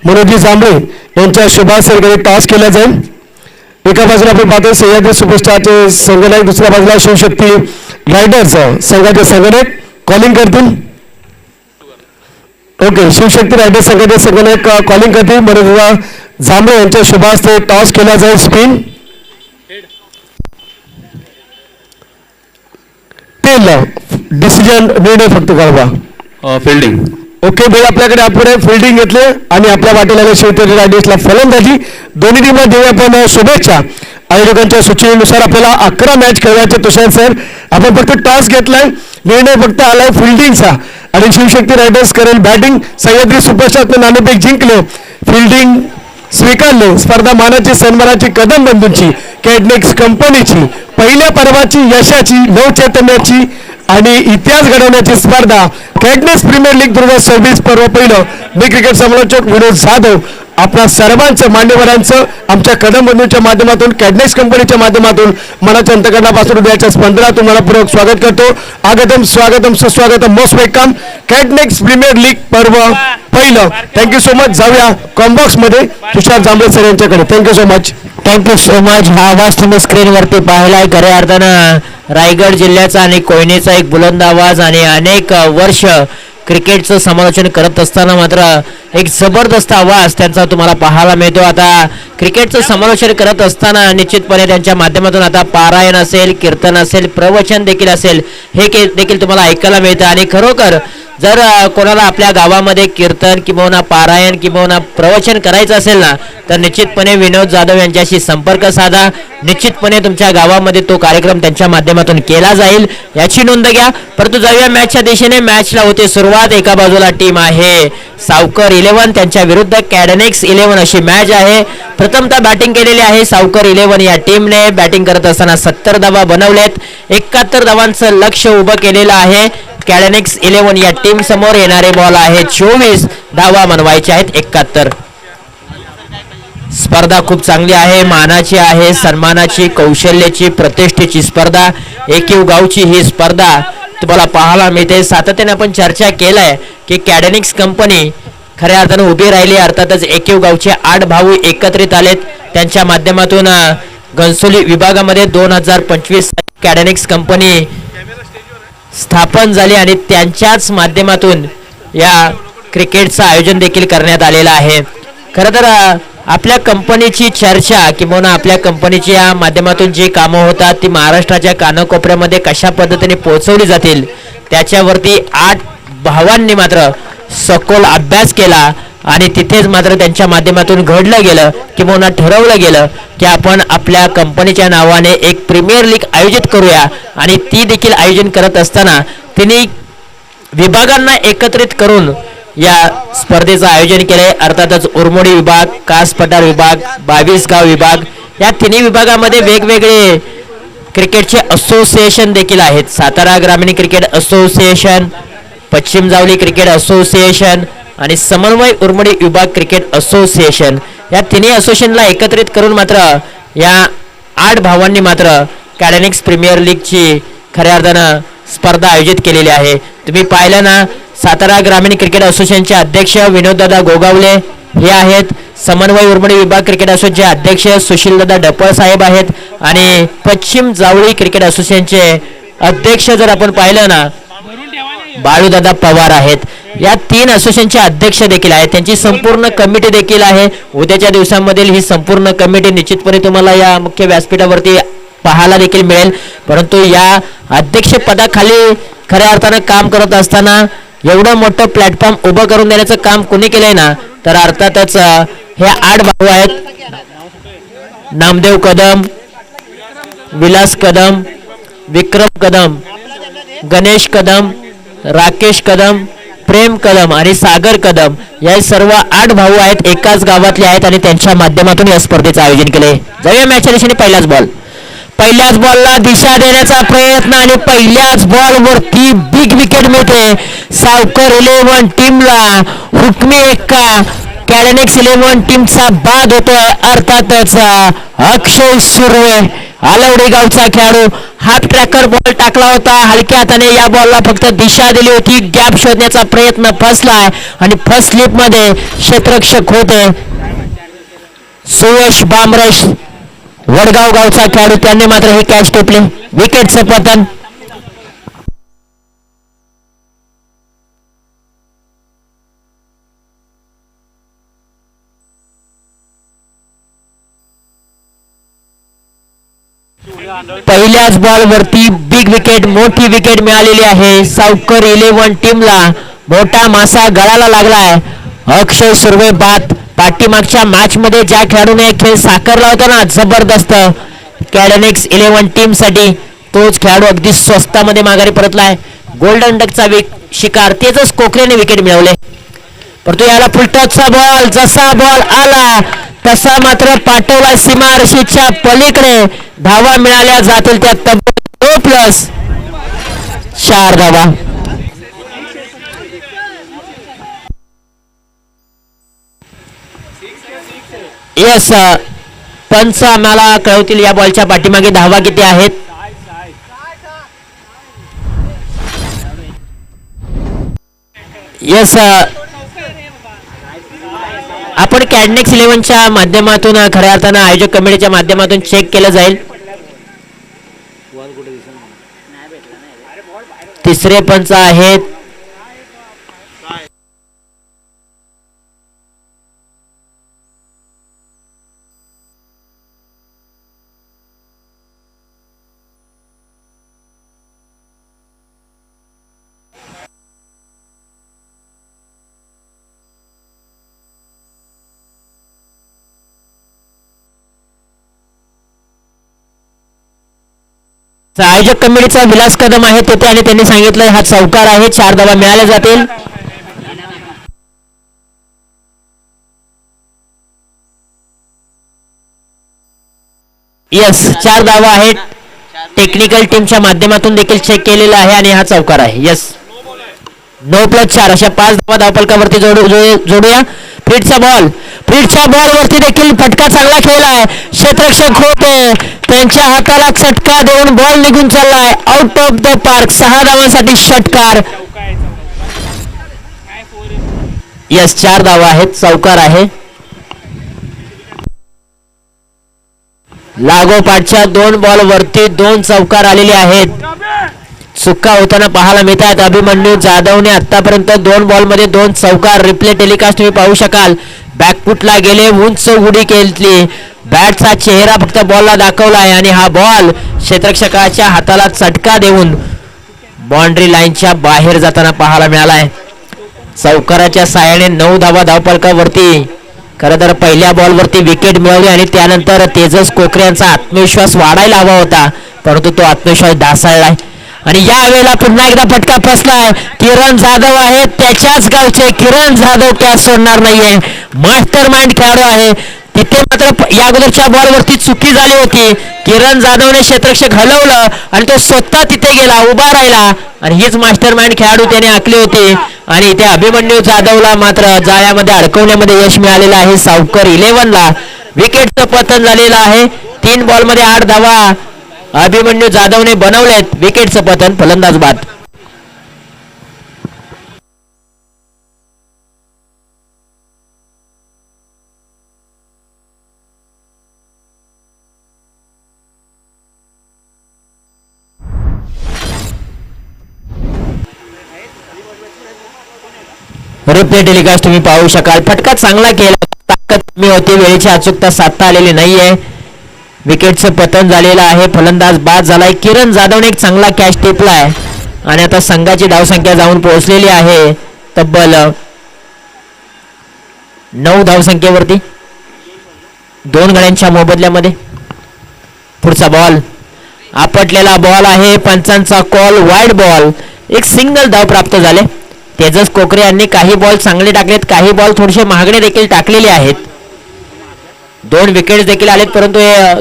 मनोजी जांभळे यांच्या शुभाशय टॉस केला जाईल. एका बाजूला आपण पाहतो सह्याद्री सुपरस्टारचे संघटक. दुसऱ्या बाजूला शिवशक्ती रायडर्स संघाचे संघटक कॉलिंग करतील. ओके शिवशक्ती रायडर्स संघाचे संघटक कॉलिंग करतील. मनोजी जांभळे यांच्या शुभास्ते टॉस केला जाईल. स्पिन डिसिजन निर्णय फक्त कळवा. फिल्डिंग. ओके बेल आपल्याकडे आपण फिल्डिंग घेतले आणि आपल्या वाटेला शिवशक्ती रायडर्सला फलंदाजी. दोन्ही टीमला देऊया आपण शुभेच्छा. आयोजकांच्या सूचनेनुसार आपल्याला 11 मॅच खेळवायचे. तुषार सर आपण फक्त टॉस घेतलाय. निर्णय फक्त आलाय फिल्डिंगचा आणि शिवशक्ती रायडर्स करेल बॅटिंग. सह्याद्री सुपरस्टारने नाणेफेक जिंकले. फिल्डिंग स्वीकारले. स्पर्धा मानाची सन्मानाची कदम बंधूंची कॅडनेक्स कंपनीची पहिल्या पर्वाची यशाची नवचैतन्याची आणि इतिहास घडवण्याची स्पर्धा कॅडनेक्स प्रीमियर लीग 2026 पर्व पहिलं. मी क्रिकेट समालोचक विनोद जाधव आपल्या सर्वांचं मान्यवरांचं आमच्या कदम बंधूंच्या माध्यमातून कॅडनेक्स कंपनीच्या माध्यमातून मनाच्या अंतकरणापासून उद्याच्या स्पंदनातून मनपूर्वक स्वागत करतो. आगतम स्वागतम सुस्वागतम मोस्ट वेलकम कॅडनेक्स प्रीमियर लीग पर्व पहिलं. Thank you so much. जाऊया कॉम्बॉक्स मध्ये तुषार जांभळे सर यांच्याकडे. Thank you so much. Thank you so much. हा आवाज तुम्ही स्क्रीनवरती पाहिलाय. खऱ्या अर्थानं रायगड जिल्ह्याचा आणि कोयनेचा एक बुलंद आवाज आणि अनेक वर्ष क्रिकेटचं समालोचन करत असताना मात्र एक जबरदस्त आवाज त्यांचा तुम्हाला पाहायला मिळतो. आता क्रिकेटचं समालोचन करत असताना निश्चितपणे त्यांच्या माध्यमातून आता पारायण असेल, कीर्तन असेल, प्रवचन देखील असेल हे देखील तुम्हाला ऐकायला मिळतं. आणि खरोखर जर कोणाला आपल्या गावामध्ये कीर्तन किंवा पारायण किंवा प्रवचन करायचं असेल ना तर निश्चितपणे विनोद जाधव यांच्याशी संपर्क साधा. निश्चितपणे तुमच्या गावामध्ये तो कार्यक्रम त्यांच्या माध्यमातून केला जाईल याची नोंद घ्या. परंतु जाऊया मॅचच्या दिशेने. मॅचला होते सुरुवात. एका बाजूला टीम आहे सावकर 11 त्यांच्या विरुद्ध कॅडनेक्स 11 अशी मॅच आहे. प्रथमतः बॅटिंग केलेली आहे सावकर 11 या टीमने. बॅटिंग करत असताना 70 धावा बनवलेत. 71 धावांचं लक्ष उभं केलेलं आहे कॅडनेक्स 11 या टीम समोर. येणारे बॉल आहे 24 धावा बनवायचे आहेत. 71. स्पर्धा खूप चांगली आहे. मानाची आहे, सन्मानाची, कौशल्याची, प्रतिष्ठेची स्पर्धा. एकीव गावची ही स्पर्धा तुम्हाला पाहायला मिळते. सातत्याने आपण चर्चा केलाय की कॅडनेक्स कंपनी खऱ्या अर्थानं उभी राहिली. अर्थातच एकीव गावचे 8 भाऊ एकत्रित आलेत. त्यांच्या माध्यमातून घनसोली विभागामध्ये 2025 कॅडनेक्स कंपनी स्थापन झाली आणि त्यांच्याच माध्यमातून या क्रिकेटचं आयोजन देखील करण्यात आलेलं आहे. खरं तर आपल्या कंपनीची चर्चा किंवा आपल्या कंपनीच्या माध्यमातून जी कामं होतात ती महाराष्ट्राच्या कानाकोपऱ्यामध्ये कशा पद्धतीने पोहोचवली जातील त्याच्यावरती 8 भावांनी मात्र सखोल अभ्यास केला आणि तिथेच मात्र त्यांच्या माध्यमातून घडलं गेलं किंवा ठरवलं गेलं की आपण आपल्या कंपनीच्या नावाने एक प्रीमियर लीग आयोजित करूया. आणि ती देखील आयोजन करत असताना तिने विभागांना एकत्रित करून या स्पर्धेचं आयोजन केले. अर्थातच उरमोडी विभाग, कास पठार विभाग, 22 गाव विभाग, या तिन्ही विभागामध्ये वेगवेगळे क्रिकेटचे असोसिएशन देखील आहेत. सातारा ग्रामीण क्रिकेट असोसिएशन, पश्चिम जावली क्रिकेट असोसिएशन आणि समन्वय उरमोडी विभाग क्रिकेट असोसिएशन, या तिन्ही असोसिएशनला एकत्रित करून मात्र या 8 भावांनी मात्र कॅडेनिक्स प्रीमियर लीगची खऱ्या अर्थानं स्पर्धा आयोजित केलेली आहे. तुम्ही पाहिलं ना, सातारा ग्रामीण क्रिकेट असोसिएशनचे अध्यक्ष विनोददादा गोगावले हे आहेत. समन्वय उरमोडी विभाग क्रिकेट असोसिएशनचे अध्यक्ष सुशीलदादा डपळ साहेब आहेत आणि पश्चिम जावळी क्रिकेट असोसिएशनचे अध्यक्ष जर आपण पाहिलं ना बाळूदादा पवार आहेत. या 3 असोसिएशनचे अध्यक्ष देखील आहेत. त्यांची संपूर्ण कमिटी देखील आहे. उद्याच्या दिवसांमधील ही संपूर्ण कमिटी निश्चितपणे तुम्हाला या मुख्य व्यासपीठावरती पाहायला देखील मिळेल. परंतु या अध्यक्षपदाखाली खऱ्या अर्थानं काम करत असताना एवढं मोठं प्लॅटफॉर्म उभं करून देण्याचं काम कोणी केलंय ना, तर अर्थातच हे 8 भाऊ आहेत. नामदेव कदम, विलास कदम, विक्रम कदम, गणेश कदम, राकेश कदम, प्रेम कदम आणि सागर कदम, या सर्व 8 भाऊ आहेत. एकाच गावातले आहेत आणि त्यांच्या माध्यमातून या स्पर्धेचं आयोजन केले. जाऊया मॅचच्या दिशेने. पहिल्याच बॉलला दिशा देण्याचा प्रयत्न आणि पहिल्याच बॉलवरती बिग विकेट मिळते. सावकर 11 टीमला हुकमी एक्का कॅडेनिक्स 11 टीमचा बाद होतोय. अर्थातच अक्षय सुर्वे आलवडी गावचा खेळाडू हाफ ट्रॅकर बॉल टाकला होता. हलक्या हाताने या बॉलला फक्त दिशा दिली होती. गॅप शोधण्याचा प्रयत्न फसलाय आणि फर्स्ट स्लिप मध्ये क्षेत्ररक्षक होते सुयश बामरेश वडगाव गावचा खेळाडू, त्यांनी मात्र हे कॅच टिपले. विकेटचं पतन. पहिल्याच बॉलवरती बिग विकेट, मोठी विकेट मिळालेली आहे. सावकर 11 टीमला मोठा मासा गळाला लागलाय. अक्षय सुर्वे बाद. पाठीमागच्या मॅच मध्ये ज्या खेळाडूने खेळ साकारला होता ना जबरदस्त कॅडेनिक्स 11 टीम साठी, तोच खेळाडू अगदी स्वस्तामध्ये माघारी परतलाय. गोल्डन डकचा शिकार तेच कोकरेने विकेट मिळवले. परंतु याला फुलटॉसचा बॉल, जसा बॉल आला तसा मात्र पाठवला सीमारेषेच्या पलीकडे. धावा मिळाल्या जातील त्या तब्बल 2+4 धावा. यस, पंच आम्हाला कळवतील या बॉलच्या पाठीमागे धावा किती आहेत. यस, आपण कॅडेनिक्स 11च्या माध्यमातून खऱ्या अर्थानं आयोजक कमिटीच्या माध्यमातून चेक केलं जाईल. तिसरे पंच आहेत आयोजक कमिटीचा विलास कदम आहे तेथे आणि त्यांनी सांगितलं हा चौकार आहे. 4 धावा मिळाल्या जातील. यस, 4 धावा आहेत. टेक्निकल टीमच्या माध्यमातून देखील चेक केलेला आहे आणि हा चौकार आहे. यस, 9+4 अशा 5 धावा धावफलकावरती जोडूया. फ्रीडच्या बॉल वरती देखील फटका चांगला खेळला आहे. क्षेत्ररक्षक होते, त्यांच्या हाताला चटका देऊन बॉल निघून चाललाय आउट ऑफ द पार्क. 6 धावांसाठी षटकार. यस, 4 धावा आहेत. चौकार आहे. लागोपाठच्या 2 बॉल वरती 2 चौकार आलेले आहेत. चुका होताना पाहायला मिळतात. अभिमन्यू जाधवने आतापर्यंत 2 बॉलमध्ये 2 चौकार. रिप्ले टेलिकास्ट तुम्ही पाहू शकाल. बॅकफुटला गेले, उंच उडी केली, बॅटचा चेहरा फक्त बॉलला दाखवला आहे आणि हा बॉल क्षेत्ररक्षकाच्या हाताला चटका देऊन बाउंड्री लाईनच्या बाहेर जाताना पाहायला मिळालाय. चौकाराच्या साहाय्याने 9 धावा धावफलकावरती. खरं तर पहिल्या बॉलवरती विकेट मिळवली आणि त्यानंतर तेजस कोकरे यांचा आत्मविश्वास वाढायला हवा होता, परंतु तो आत्मविश्वास ढासळलाय. आणि यावेळेला पुन्हा एकदा फटका फसलाय. किरण जाधव आहे, त्याच्याच गावचे किरण जाधव कॅच सोडणार नाहीये. मास्टर माइंड खेळाडू आहे. तिथे मात्र या अगोदरच्या बॉलवरती चुकी झाली होती. किरण जाधवने क्षेत्ररक्षक हलवलं आणि तो स्वतः तिथे गेला, उभा राहिला आणि हीच मास्टर माइंड खेळाडू त्याने आखली होती. आणि इथे अभिमन्यू जाधवला मात्र जाळ्यामध्ये अडकवण्यामध्ये यश मिळालेलं आहे. सावकर 11ला विकेटचं पतन झालेलं आहे. 3 बॉलमध्ये 8 धावा अभिमन्यू जाधवने बनवलेत. विकेटचं पतन, फलंदाज बाद. रिप्ले टेलिकास्ट तुम्ही पाहू शकाल. फटका चांगला केला, ताकद कमी होती, वेळेची अचूकता साधता आलेली नाहीये. विकेटचं पतन झालेलं आहे. फलंदाज बाद झालाय. किरण जाधवने एक चांगला कॅच टिपलाय आणि आता संघाची धावसंख्या जाऊन पोहोचलेली आहे तब्बल 9 धावसंख्येवरती. 2 गड्यांच्या मोबदल्यामध्ये. पुढचा बॉल आपटलेला बॉल आहे. पंचांचा कॉल वाईड बॉल. एक सिंगल धाव प्राप्त झाले. तेजस कोकरे यांनी काही बॉल चांगले टाकलेत, काही बॉल थोडेसे महागडे देखील टाकलेले आहेत. 2 विकेट देखील आलेत, परंतु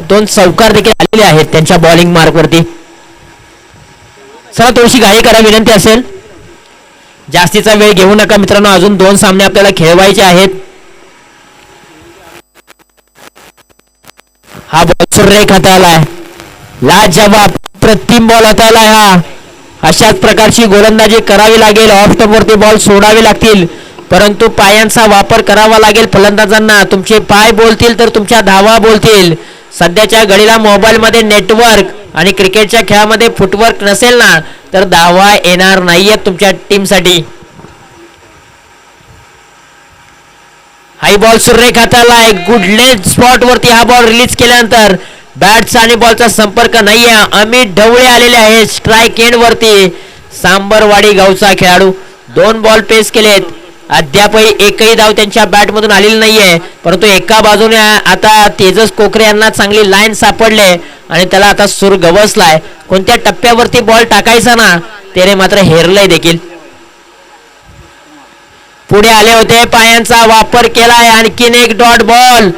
2 चौकार देखील आलेले आहेत त्यांच्या बॉलिंग मार्कवरती. चला थोडीशी घाई करा विनंती असेल. जास्तीचा वेळ घेऊ नका मित्रांनो. अजून 2 सामने आपल्याला खेळवायचे आहेत. हा बॉल सुरेख हाताळलाय. लाजवाब प्रतिम बॉल हाताळलाय हा. अशाच प्रकारची गोलंदाजी करावी लागेल. ऑफ स्टंपवरती बॉल सोडावे लागतील, परंतु पायांचा वापर करावा लागेल फलंदाजांना. तुमचे पाय बोलतील तर तुमच्या धावा बोलतील. सध्याच्या घडीला मोबाईलमध्ये नेटवर्क आणि क्रिकेटच्या खेळामध्ये फुटवर्क नसेल ना, तर धावा येणार नाहीयेत तुमच्या टीमसाठी. हाय बॉल सुरेख हाताला. गुड लेंथ स्पॉट वरती हा बॉल रिलीज केल्यानंतर बॅटचा आणि बॉलचा संपर्क नाहीये. अमित ढवळे आलेले आहेत स्ट्राईक एंड वरती. सांबरवाडी गावचा खेळाडू. 2 बॉल पेस केलेत. अद्यापही एकही धाव त्यांच्या बॅटमधून आलेली नाहीये, परंतु एका बाजूने आता तेजस कोकरे यांना चांगली लाईन सापडले आणि त्याला आता सूर गवसलाय. कोणत्या टप्प्यावरती बॉल टाकायचा ना, त्याने मात्र हेरलंय देखील. पुढे आले होते, पायांचा वापर केलाय. आणखीन एक डॉट बॉल.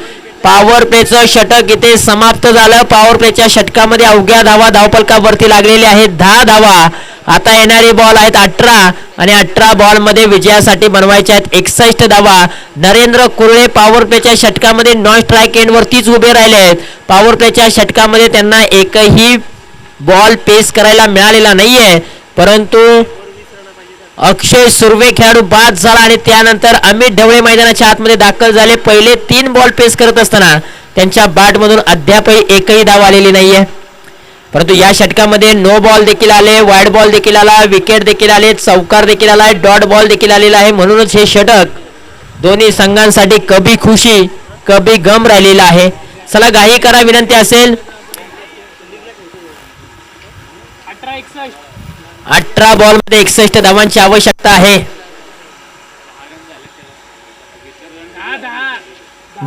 पॉवर प्लेचं षटक इथे समाप्त झालं. पॉवर प्लेच्या षटकामध्ये अवघ्या धावा धावफलकावरती लागलेले आहेत. 10 धावा. आता येणारे बॉल आहेत 18 आणि 18 बॉल मध्ये विजयासाठी बनवायचे आहेत 61 धावा. नरेंद्र कुरळे पॉवर प्लेच्या षटकामध्ये नॉन स्ट्राईक एंड वरतीच उभे राहिले आहेत. पॉवर प्लेच्या षटकामध्ये त्यांना एकही बॉल पेस करायला मिळालेला नाहीये, परंतु अक्षय सुर्वे खेळाडू बाद झाला आणि त्यानंतर अमित ढवळे मैदानाच्या आतमध्ये दाखल झाले. पहिले 3 बॉल पेस करत असताना त्यांच्या बॅटमधून अद्यापही एकही धाव आलेली नाहीये, परंतु या षटकामध्ये नो बॉल देखील आले, वाईड बॉल देखील आला, विकेट देखील आले, चौकार देखील आला, डॉट बॉल देखील आलेला आहे. म्हणूनच हे षटक दोन्ही संघांसाठी कभी खुशी कभी गम राहिलेला आहे. चला घाई करा विनंती असेल. 18 बॉल मध्ये 61 धावांची आवश्यकता आहे.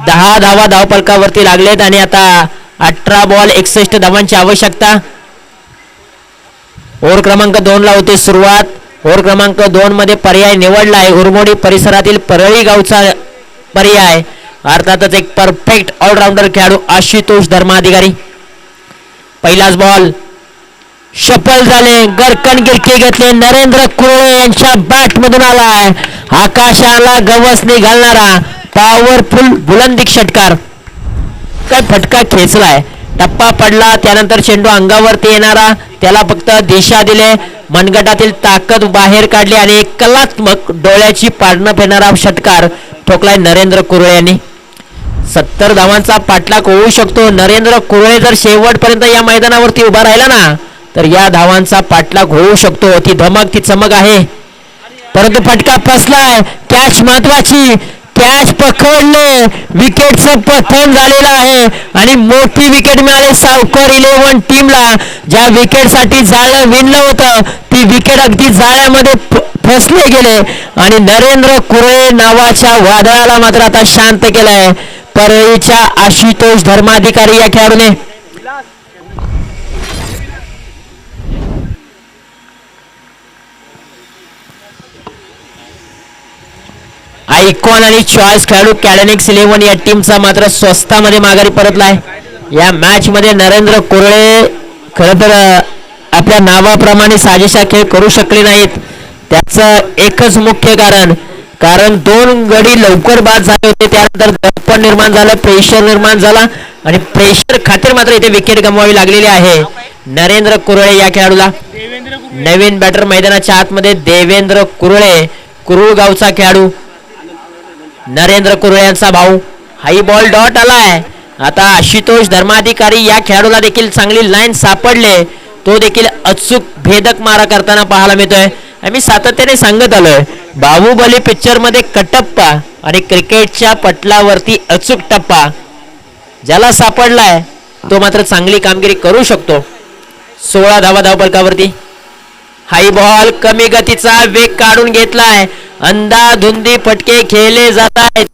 10 धावा धावफलकावरती लागलेत आणि आता 18 बॉल 61 धावांची आवश्यकता. ओव्हर क्रमांक 2 ला होते सुरुवात. ओव्हर क्रमांक 2 मध्ये पर्याय निवडला आहे उरमोडी परिसरातील परळी गावचा पर्याय. अर्थातच एक परफेक्ट ऑलराऊंडर खेळाडू आशुतोष धर्माधिकारी. पहिलाच बॉल सफल झाले. गरकन गिरकी घेतले. नरेंद्र कुरळे यांच्या बॅट मधून आलाय आकाशाला गवस निघालणारा पॉवरफुल बुलंदी षटकार. काय फटका खेचलाय, टप्पा पडला, त्यानंतर चेंडू अंगावरती येणारा, त्याला फक्त दिशा दिले, मनगटातील ताकद बाहेर काढली आणि एक कलात्मक डोळ्याची पाडणं फेडणारा षटकार ठोकलाय नरेंद्र कुरळे यांनी. 70 धावांचा पाठलाग होऊ शकतो. नरेंद्र कुरळे जर शेवटपर्यंत या मैदानावरती उभा राहिला ना, तर या धावांचा पाठलाग होऊ शकतो. ती धमक ती चमक आहे, परंतु फटका फसलाय. कॅच महत्वाची, कॅच पकडले, विकेटचं पतन झालेलं आहे आणि मोठी विकेट मिळाली सावकर 11 टीमला. ज्या विकेटसाठी जाळं विणलं होतं ती विकेट अगदी जाळ्यामध्ये फसले गेले आणि नरेंद्र कुरळे नावाच्या वादळाला मात्र आता शांत केलंय परळीच्या आशुतोष धर्माधिकारी या खेळाडूने. आयकॉन आणि चॉईस खेळाडू कॅडेनिक्स 11 या टीमचा मात्र स्वस्तामध्ये माघारी परतलाय. या मॅच मध्ये नरेंद्र कुरळे खरं तर आपल्या नावाप्रमाणे साजेशा खेळ करू शकले नाहीत. त्याचं एकच मुख्य कारण 2 गडी लवकर बाद झाले होते. त्यानंतर दडपण निर्माण झालं, प्रेशर निर्माण झाला आणि प्रेशर खातीर मात्र इथे विकेट गमवावी लागलेली आहे नरेंद्र कुरळे या खेळाडूला. नवीन बॅटर मैदानाच्या आतमध्ये देवेंद्र कुरळे, कुरुळ गावचा खेळाडू. नरेंद्र कुरळे यांचा भाऊ. हाई बॉल डॉट आलाय. आता आशुतोष धर्माधिकारी या खेळाडूला देखील चांगली लाईन सापडले, तो देखील अचूक भेदक मारा करताना पाहायला मिळतोय. आम्ही सातत्याने सांगत आलोय बाहुबली पिक्चर मध्ये कटप्पा आणि क्रिकेटच्या पटलावरती अचूक टप्पा ज्याला सापडलाय तो मात्र चांगली कामगिरी करू शकतो. 16 धावा धावफलकावरती. हाई बॉल कमी गतीचा वेग काढून घेतलाय. अंधाधुंदी फटके खेळले जात आहेत.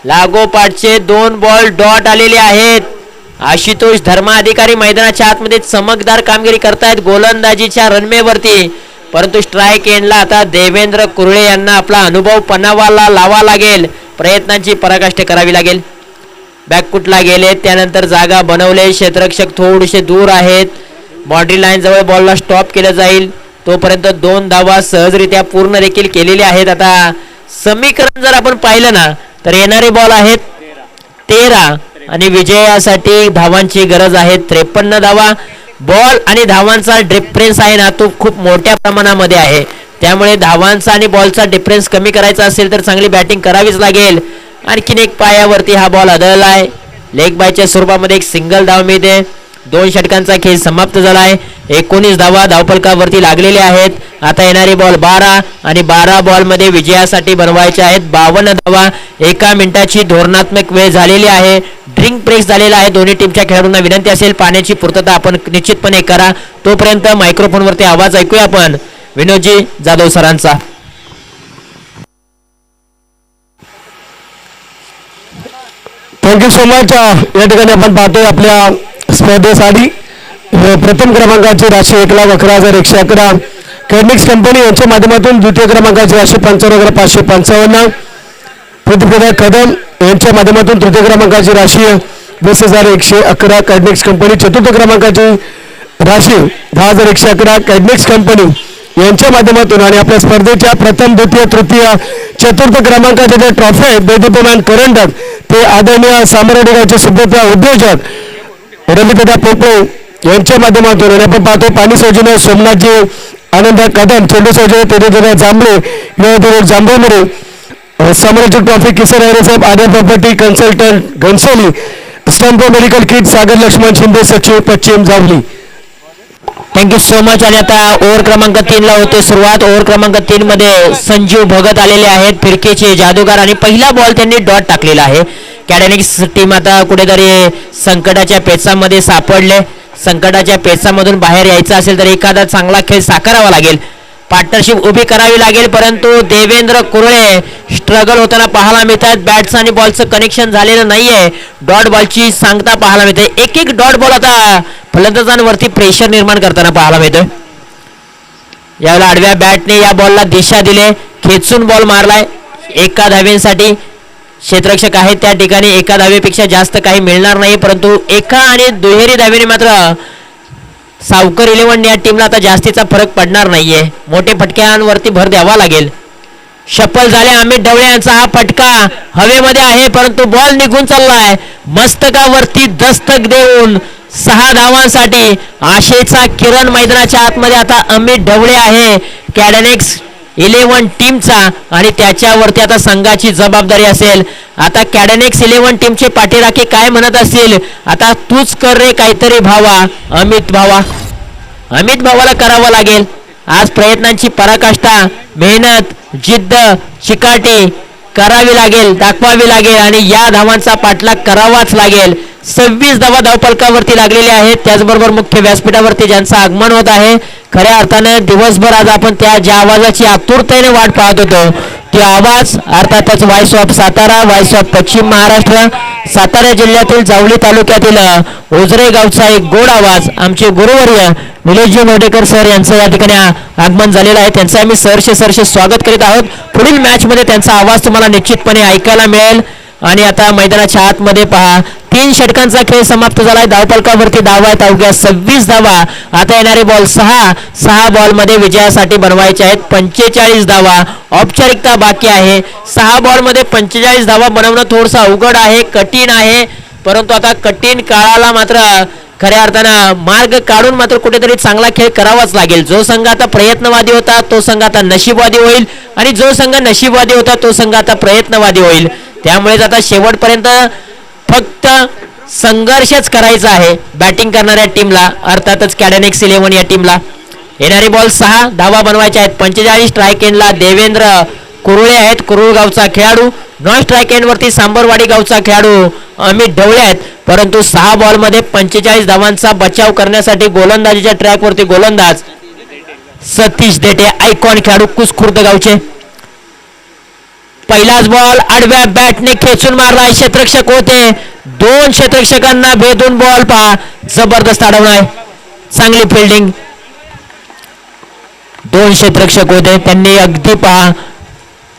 लागोपाठचे 2 बॉल डॉट आलेले आहेत. आशुतोष धर्माधिकारी मैदानाच्या आतमध्ये चमकदार कामगिरी करतायत गोलंदाजीच्या रनवेवरती, परंतु स्ट्राईक एंडला आता देवेंद्र कुरळे यांना आपला अनुभव पणावाला लावा लागेल. प्रयत्नांची पराकाष्ठा करावी लागेल. बॅकफुटला गेले, त्यानंतर जागा बनवले. क्षेत्ररक्षक थोडेसे दूर आहेत. बाउंड्री लाईन जवळ बॉलला स्टॉप केलं जाईल. तोपर्यंत 2 धावा सहजरित्या पूर्ण देखील केलेले आहेत. आता समीकरण जर आपण पाहिलं ना तर येणारे बॉल आहेत 13 आणि विजयासाठी धावांची गरज आहे 53 धावा. बॉल आणि धावांचा डिफरन्स आहे ना तो खूप मोठ्या प्रमाणामध्ये आहे. त्यामुळे धावांचा आणि बॉलचा डिफरन्स कमी करायचा असेल तर चांगली बॅटिंग करावीच लागेल. आणखीन एक पायावरती हा बॉल आदळलाय. लेग बायच्या स्वरूपामध्ये एक सिंगल धाव मिळते. 2 षटकांचा खेळ समाप्त झालाय. 19 धावा धावफलकावरती लागलेल्या आहेत. आता येणारी बॉल 12 आणि 12 बॉल मध्ये विजयासाठी बनवायचे आहेत 52 धावा. 1 मिनिटाची धोरणात्मक वेळ झालेली आहे. ड्रिंक ब्रेक झालेला आहे. दोन्ही टीमच्या खेळाडूंना विनंती असेल पाण्याची पूर्तता आपण निश्चितपणे करा. तोपर्यंत मायक्रोफोनवरती आवाज ऐकूया आपण विनोदजी जाधव सरांचा. Thank you so much. या ठिकाणी आपण पाहतोय आपल्या स्पर्धेसाठी प्रथम क्रमांकाची राशी 1,11,111 कॅडनिक्स कंपनी यांच्या माध्यमातून, द्वितीय क्रमांकाची राशी 55,555 प्रतिप्रदा कदम यांच्या माध्यमातून, तृतीय क्रमांकाची राशी 20,111 कॅडनिक्स कंपनी, चतुर्थ क्रमांकाची राशी 10,111 कॅडनिक्स कंपनी यांच्या माध्यमातून आणि आपल्या स्पर्धेच्या प्रथम, द्वितीय, तृतीय, चतुर्थ क्रमांकाचे जे ट्रॉफी आहेत देदीप्यमान करंडक ते आदरणीय सामराडेगावचे सुब्रता उद्योजक रमिता पोपळे यांच्या माध्यमातून. आणि आपण पाहतो पाणी सौजन्य सोमनाथजी आनंद कदम, चेंडू सौजन्य तेजोदरा जांभळे, युवा जांभळेमुळे, साम्राज्य ट्रॉफी किसन अरे साहेब, Arya property consultant Ghansoli, stump medical kit Sagar Laxman Shinde, सचिव पश्चिम जावली. Thank you so much. आणि आता ओव्हर क्रमांक 3 ला होते सुरुवात. ओव्हर क्रमांक 3 मध्ये संजीव भगत आलेले आहेत, फिरकेचे जादूगार, आणि पहिला बॉल त्यांनी डॉट टाकलेला आहे. कॅडेनिक्स टीम आता कुठेतरी संकटाच्या पेचामध्ये सापडले. संकटाच्या पेचामधून बाहेर यायचं असेल तर एखादा चांगला खेळ साकारावा लागेल, पार्टनरशिप उभी करावी लागेल. परंतु देवेंद्र कुरळे स्ट्रगल होताना पाहायला मिळतात. बॅट्स आणि बॉलचं कनेक्शन झालेलं नाहीये. डॉट बॉलची सांगता पाहायला मिळते. एक डॉट बॉल आता फलंदाजांवरती प्रेशर निर्माण करताना पाहायला मिळतोय. यावेळेला आडव्या बॅटने या बॉलला दिशा दिले, खेचून बॉल मारलाय 1 धावेसाठी. क्षेत्ररक्षक आहेत त्या ठिकाणी, 1 धावेपेक्षा जास्त काही मिळणार नाही, परंतु 1 आणि दुहेरी धावेने मात्र सावकर 11 या टीमला आता जास्तीचा फरक पडणार नाहीये. मोठे फटक्यांवरती भर द्यावा लागेल. शफल झाले अमित ढवळे यांचा हा फटका हवेमध्ये आहे, परंतु बॉल निघून चाललाय. मस्तकावरती दस्तक देऊन 6 धावांसाठी आशेचा किरण मैदानाच्या आतमध्ये आता अमित ढवळे आहे कॅडेनिक्स 11 टीमचा, आणि त्याच्यावरती आता संघाची जबाबदारी असेल. आता कॅडेनिक्स 11 टीमचे पाठीराखे काय म्हणत असतील, आता तूच कर रे काहीतरी भावा, अमित भावा. अमित भावाला करावं लागेल. आज प्रयत्नांची पराकाष्ठा, मेहनत, जिद्द, चिकाटी करावी लागेल, दाखवावी लागेल आणि या धावांचा पाठलाग करावाच लागेल. 26 धावा धावफलकावरती लागलेल्या आहेत. त्याचबरोबर मुख्य व्यासपीठावरती ज्यांचं आगमन होत आहे, खऱ्या अर्थानं दिवसभर आज आपण ज्या आवाजाची आतुरतेने वाट पाहत होतो, तो आवाज अर्थातच voice of Satara, voice of पश्चिम महाराष्ट्र, सातारा जिल्ह्यातील जावली तालुक्यातील ओझरे गावचा एक गोड आवाज, आमचे गुरुवर्य निलेशजी मोडेकर सर यांचं या ठिकाणी आगमन झालेलं आहे. त्यांचं आम्ही सहर्ष स्वागत करीत आहोत. पुढील मॅच मध्ये त्यांचा आवाज तुम्हाला निश्चितपणे ऐकायला मिळेल. आणि आता मैदानाच्या आतमध्ये पहा, 3 षटकांचा खेळ समाप्त झालाय. धावफलकावरती धावा आहेत अवघ्या 26 धावा. आता येणारे बॉल 6 बॉल मध्ये विजयासाठी बनवायचे आहेत. 45 धावा औपचारिकता बाकी आहे. 6 बॉल मध्ये 45 धावा बनवणं थोडंसं अवघड आहे, कठीण आहे. परंतु आता कठीण काळाला मात्र खऱ्या अर्थानं मार्ग काढून मात्र कुठेतरी चांगला खेळ करावाच लागेल. जो संघ आता प्रयत्नवादी होता तो संघ आता नशीबवादी होईल आणि जो संघ नशीबवादी होता तो संघ आता प्रयत्नवादी होईल. त्यामुळेच आता शेवटपर्यंत फक्त संघर्षच करायचा आहे बॅटिंग करणाऱ्या टीमला, अर्थातच कॅडेनेक्स 11 या टीमला. येणारे बॉल 6 धावा बनवायच्या आहेत. 45 स्ट्राईक एंडला देवेंद्र कुरुळे आहेत, कुरुळ गावचा खेळाडू. नॉन स्ट्राईक एंड वरती सांबरवाडी गावचा खेळाडू अमित ढवळे आहेत. परंतु 6 बॉल मध्ये 45 धावांचा बचाव करण्यासाठी गोलंदाजीच्या ट्रॅक वरती गोलंदाज सतीश देटे, आयकॉन खेळाडू कुसखुर्द गावचे. पहिलाच बॉल आडव्या बॅटने खेचून मारलाय, क्षेत्ररक्षक होते. 2 क्षेत्ररक्षकांना भेदून बॉल पहा, जबरदस्त अडवलाय, चांगली फिल्डिंग. 2 क्षेत्ररक्षक होते, त्यांनी अगदी पहा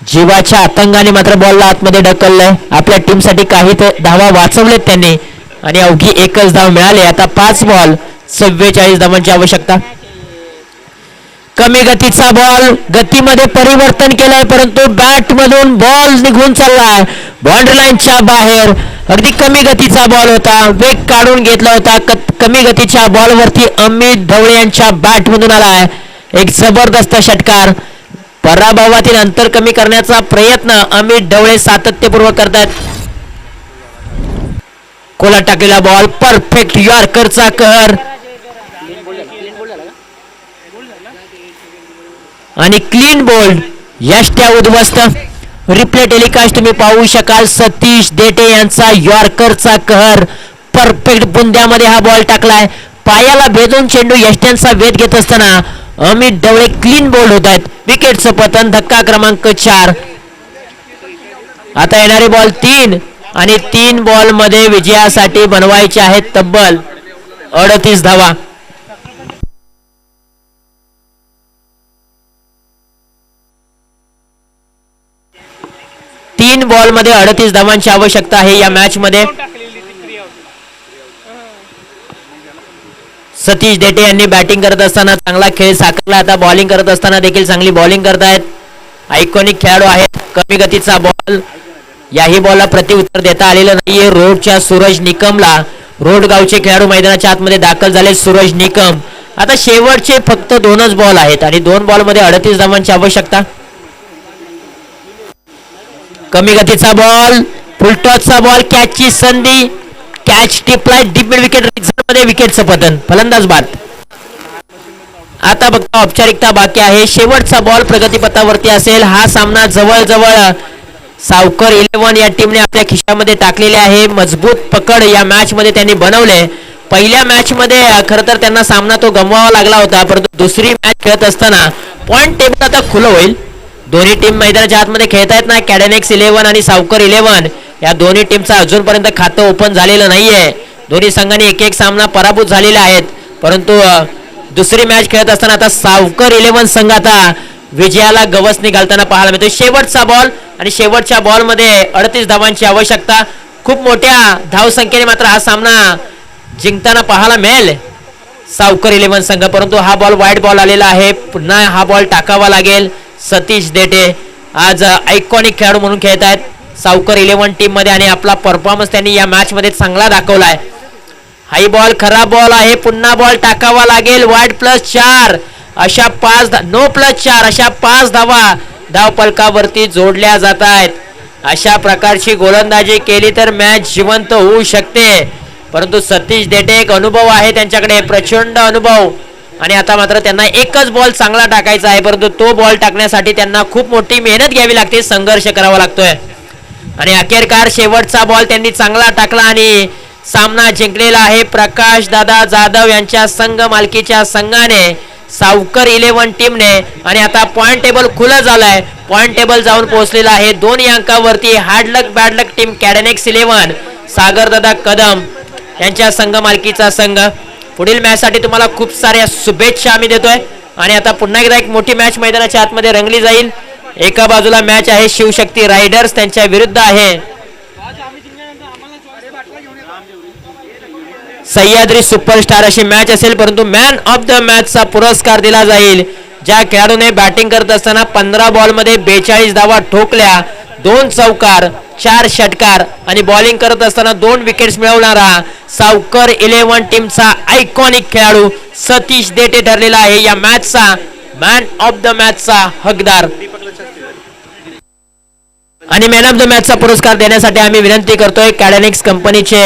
जीवाच्या आतंकाने मात्र बॉलला आतमध्ये ढकललंय. आपल्या टीमसाठी काही धावा वाचवलेत त्यांनी आणि अवघी 1च धाव मिळाली. आता 5 बॉल 44 धावांची आवश्यकता. कमी गतीचा बॉल, गतीमध्ये परिवर्तन केलंय परंतु बॅट मधून बॉल निघून चाललाय बाउंड्री लाईनच्या बाहेर. अगदी कमी गतीचा बॉल होता, वेग काढून घेतला होता. कमी गतीच्या बॉल वरती अमित ढवळे यांच्या बॅट मधून आलाय एक जबरदस्त षटकार. पराभवातील अंतर कमी करण्याचा प्रयत्न अमित ढवळे सातत्यपूर्वक करतात. कोलात टाकलेला बॉल, परफेक्ट यॉर्करचा कहर आणि क्लीन बोल्ड, यष्ट्या उद्ध्वस्त. रिप्ले टेलिकास्ट तुम्ही पाहू शकाल. सतीश देटे यांचा यॉर्करचा कहर, परफेक्ट बुंद्यामध्ये हा बॉल टाकलाय. पायाला भेदून चेंडू यष्ट्यांचा वेध घेत असताना अमित ढवळे क्लीन बोल्ड होत आहेत. विकेटचं पतन, धक्का क्रमांक 4. आता येणारे बॉल 3 आणि 3 बॉल मध्ये विजयासाठी बनवायचे आहेत तब्बल 38 धावा. 3 बॉल मध्ये 38 धावांची आवश्यकता आहे या मॅच मध्ये. सतीश देटे यांनी बॅटिंग करत असताना चांगला खेळ साकारला. आता बॉलिंग करत असताना देखील चांगली बॉलिंग करतायत. आयकॉनिक खेळाडू आहेत. कमी गतीचा बॉल, याही बॉलला प्रतिउत्तर देता आलेलं नाहीये. रोडच्या सूरज निकमला, रोड गावचे खेळाडू मैदानाच्या आतमध्ये दाखल झाले. सूरज निकम. आता शेवटचे फक्त 2च बॉल आहेत आणि 2 बॉल मध्ये 38 धावांची आवश्यकता. कमी गतीचा बॉल, फुलटॉसचा बॉल, कॅचची संधी, कॅच टिपलाय डीप मिड विकेट मध्ये, विकेटचं पतन, फलंदाज बाद. आता बघता औपचारिकता बाकी आहे. शेवटचा बॉल प्रगतीपथावरती असेल. हा सामना जवळजवळ सावकर 11 या टीमने आपल्या खिशामध्ये टाकलेले आहे. मजबूत पकड या मॅच मध्ये त्यांनी बनवले. पहिल्या मॅच मध्ये खरं तर त्यांना सामना तो गमवावा लागला होता, परंतु दुसरी मॅच खेळत असताना पॉइंट टेबल आता खुलं होईल. दोन्ही टीम मैदानाच्या आतमध्ये खेळतायत ना, कॅडेनेक्स 11 आणि सावकर 11. या दोन्ही टीमचं अजूनपर्यंत खातं ओपन झालेलं नाहीये. दोन्ही संघांनी एक संघ पराभूत झालेले आहेत. परंतु दुसरी मॅच खेळत असताना आता सावकर 11 संघ आता विजयाला गवसणी घालताना पाहायला मिळतो. शेवटचा बॉल आणि शेवटच्या बॉल मध्ये 38 धावांची आवश्यकता. खूप मोठ्या धावसंख्येने मात्र हा सामना जिंकताना पाहायला मिळेल सावकर 11 संघ. परंतु हा बॉल वाईड बॉल आलेला आहे. पुन्हा हा बॉल टाकावा लागेल. सतीश देटे आज आयकॉनिक खेळाडू म्हणून खेळत आहेत सावकर 11 टीम मध्ये आणि आपला परफॉर्मन्स त्यांनी या मॅच मध्ये चांगला दाखवलाय. हाई बॉल खराब बॉल आहे. पुन्हा बॉल टाकावा लागेल. वाईड +4 अशा 5 नो +4 अशा 5 धावा धावफलकावरती जोडल्या जात आहेत. अशा प्रकारची गोलंदाजी केली तर मॅच जिवंत होऊ शकते. परंतु सतीश देटे एक अनुभव आहे त्यांच्याकडे, प्रचंड अनुभव आणि आता मात्र त्यांना एकच बॉल चांगला टाकायचा आहे, परंतु तो बॉल टाकण्यासाठी त्यांना खूप मोठी मेहनत घ्यावी लागते, संघर्ष करावा लागतोय. आणि अखेरकार शेवटचा बॉल त्यांनी चांगला टाकला आणि सामना जिंकलेला आहे प्रकाश दादा जाधव यांच्या संघ मालकीच्या संघाने, सावकर 11 टीमने. आणि आता पॉइंट टेबल खुलं झालंय, पॉइंट टेबल जाऊन पोहोचलेला आहे 2 अंकावरती. हार्डलक बॅडलक टीम कॅडेनेक्स 11 सागर दादा कदम यांच्या संघ मालकीचा संघ. पुढील मॅच साठी तुम्हाला खूप साऱ्या शुभेच्छा आम्ही देतोय. आणि आता पुन्हा एकदा एक मोठी मॅच मैदानाच्या आतमध्ये रंगली जाईल. एका बाजूला मॅच आहे शिवशक्ती रायडर्स त्यांच्या विरुद्ध आहे सह्याद्री सुपरस्टार अशी मॅच असेल, परंतु मॅन ऑफ द मॅचचा पुरस्कार दिला जाईल ज्या खेळाडूने बॅटिंग करत असताना 15 बॉलमध्ये 42 धावा ठोकल्या, 2 चौकार 4 षटकार आणि बॉलिंग करत असताना 2 विकेट्स मिळवणारा सावकर 11 टीमचा आयकॉनिक खेळाडू सतीश देटे ठरलेला आहे या मॅचचा मॅन ऑफ द मॅचचा हकदार. आणि मॅन ऑफ द मॅचचा पुरस्कार देण्यासाठी आम्ही विनंती करतोय कॅडेनिक्स कंपनीचे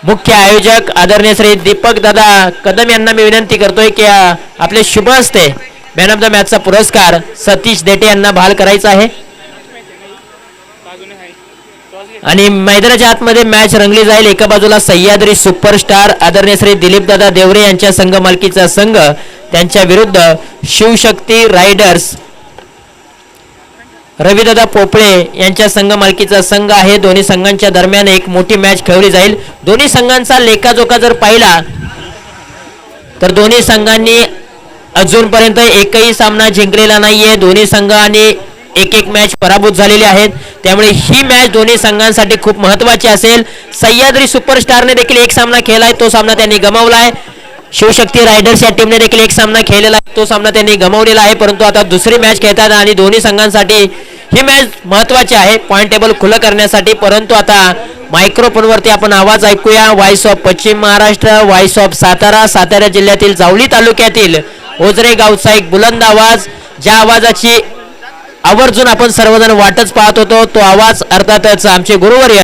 मुख्य आयोजक आदरणीय श्री दीपक दादा कदम यांना मी विनंती करतोय की आपले शुभ हस्ते मॅन ऑफ द मॅचचा पुरस्कार सतीश देटे यांना बहाल करायचा आहे. आणि मैदानाच्या आतमध्ये मॅच रंगली जाईल. एका बाजूला सह्याद्री सुपरस्टार आदरणीय श्री दिलीप दादा देवरे यांच्या संघ मालकीचा संघ त्यांच्या विरुद्ध शिवशक्ती रायडर्स रविदादा पोपळे यांच्या संघ मालकीचा संघ आहे. दोन्ही संघांच्या दरम्यान एक मोठी मॅच खेळली जाईल. दोन्ही संघांचा लेखाजोखा जर पाहिला तर दोन्ही संघांनी अजूनपर्यंत एकही सामना जिंकलेला नाहीये. दोन्ही संघांनी एक मॅच पराभूत झालेली आहेत, त्यामुळे ही मॅच दोन्ही संघांसाठी खूप महत्वाची असेल. सह्याद्री सुपरस्टारने देखील एक सामना खेळलाय, तो सामना त्यांनी गमावलाय. शिवशक्ती रायडर्स या टीमने देखील एक सामना खेळलेला आहे, तो सामना त्यांनी गमावलेला आहे. परंतु आता दुसरी मॅच खेळतात आणि दोन्ही संघांसाठी ही मॅच महत्वाची आहे पॉइंट टेबल खुलं करण्यासाठी. परंतु आता मायक्रोफोनवरती आपण आवाज ऐकूया. व्हॉइस ऑफ पश्चिम महाराष्ट्र, व्हॉइस ऑफ सातारा, सातारा जिल्ह्यातील जावली तालुक्यातील ओझरे गावचा एक बुलंद आवाज, ज्या आवाजाची आवर्जून आपण सर्वजण वाटच पाहत होतो. तो आवाज अर्थातच आमचे गुरुवर्य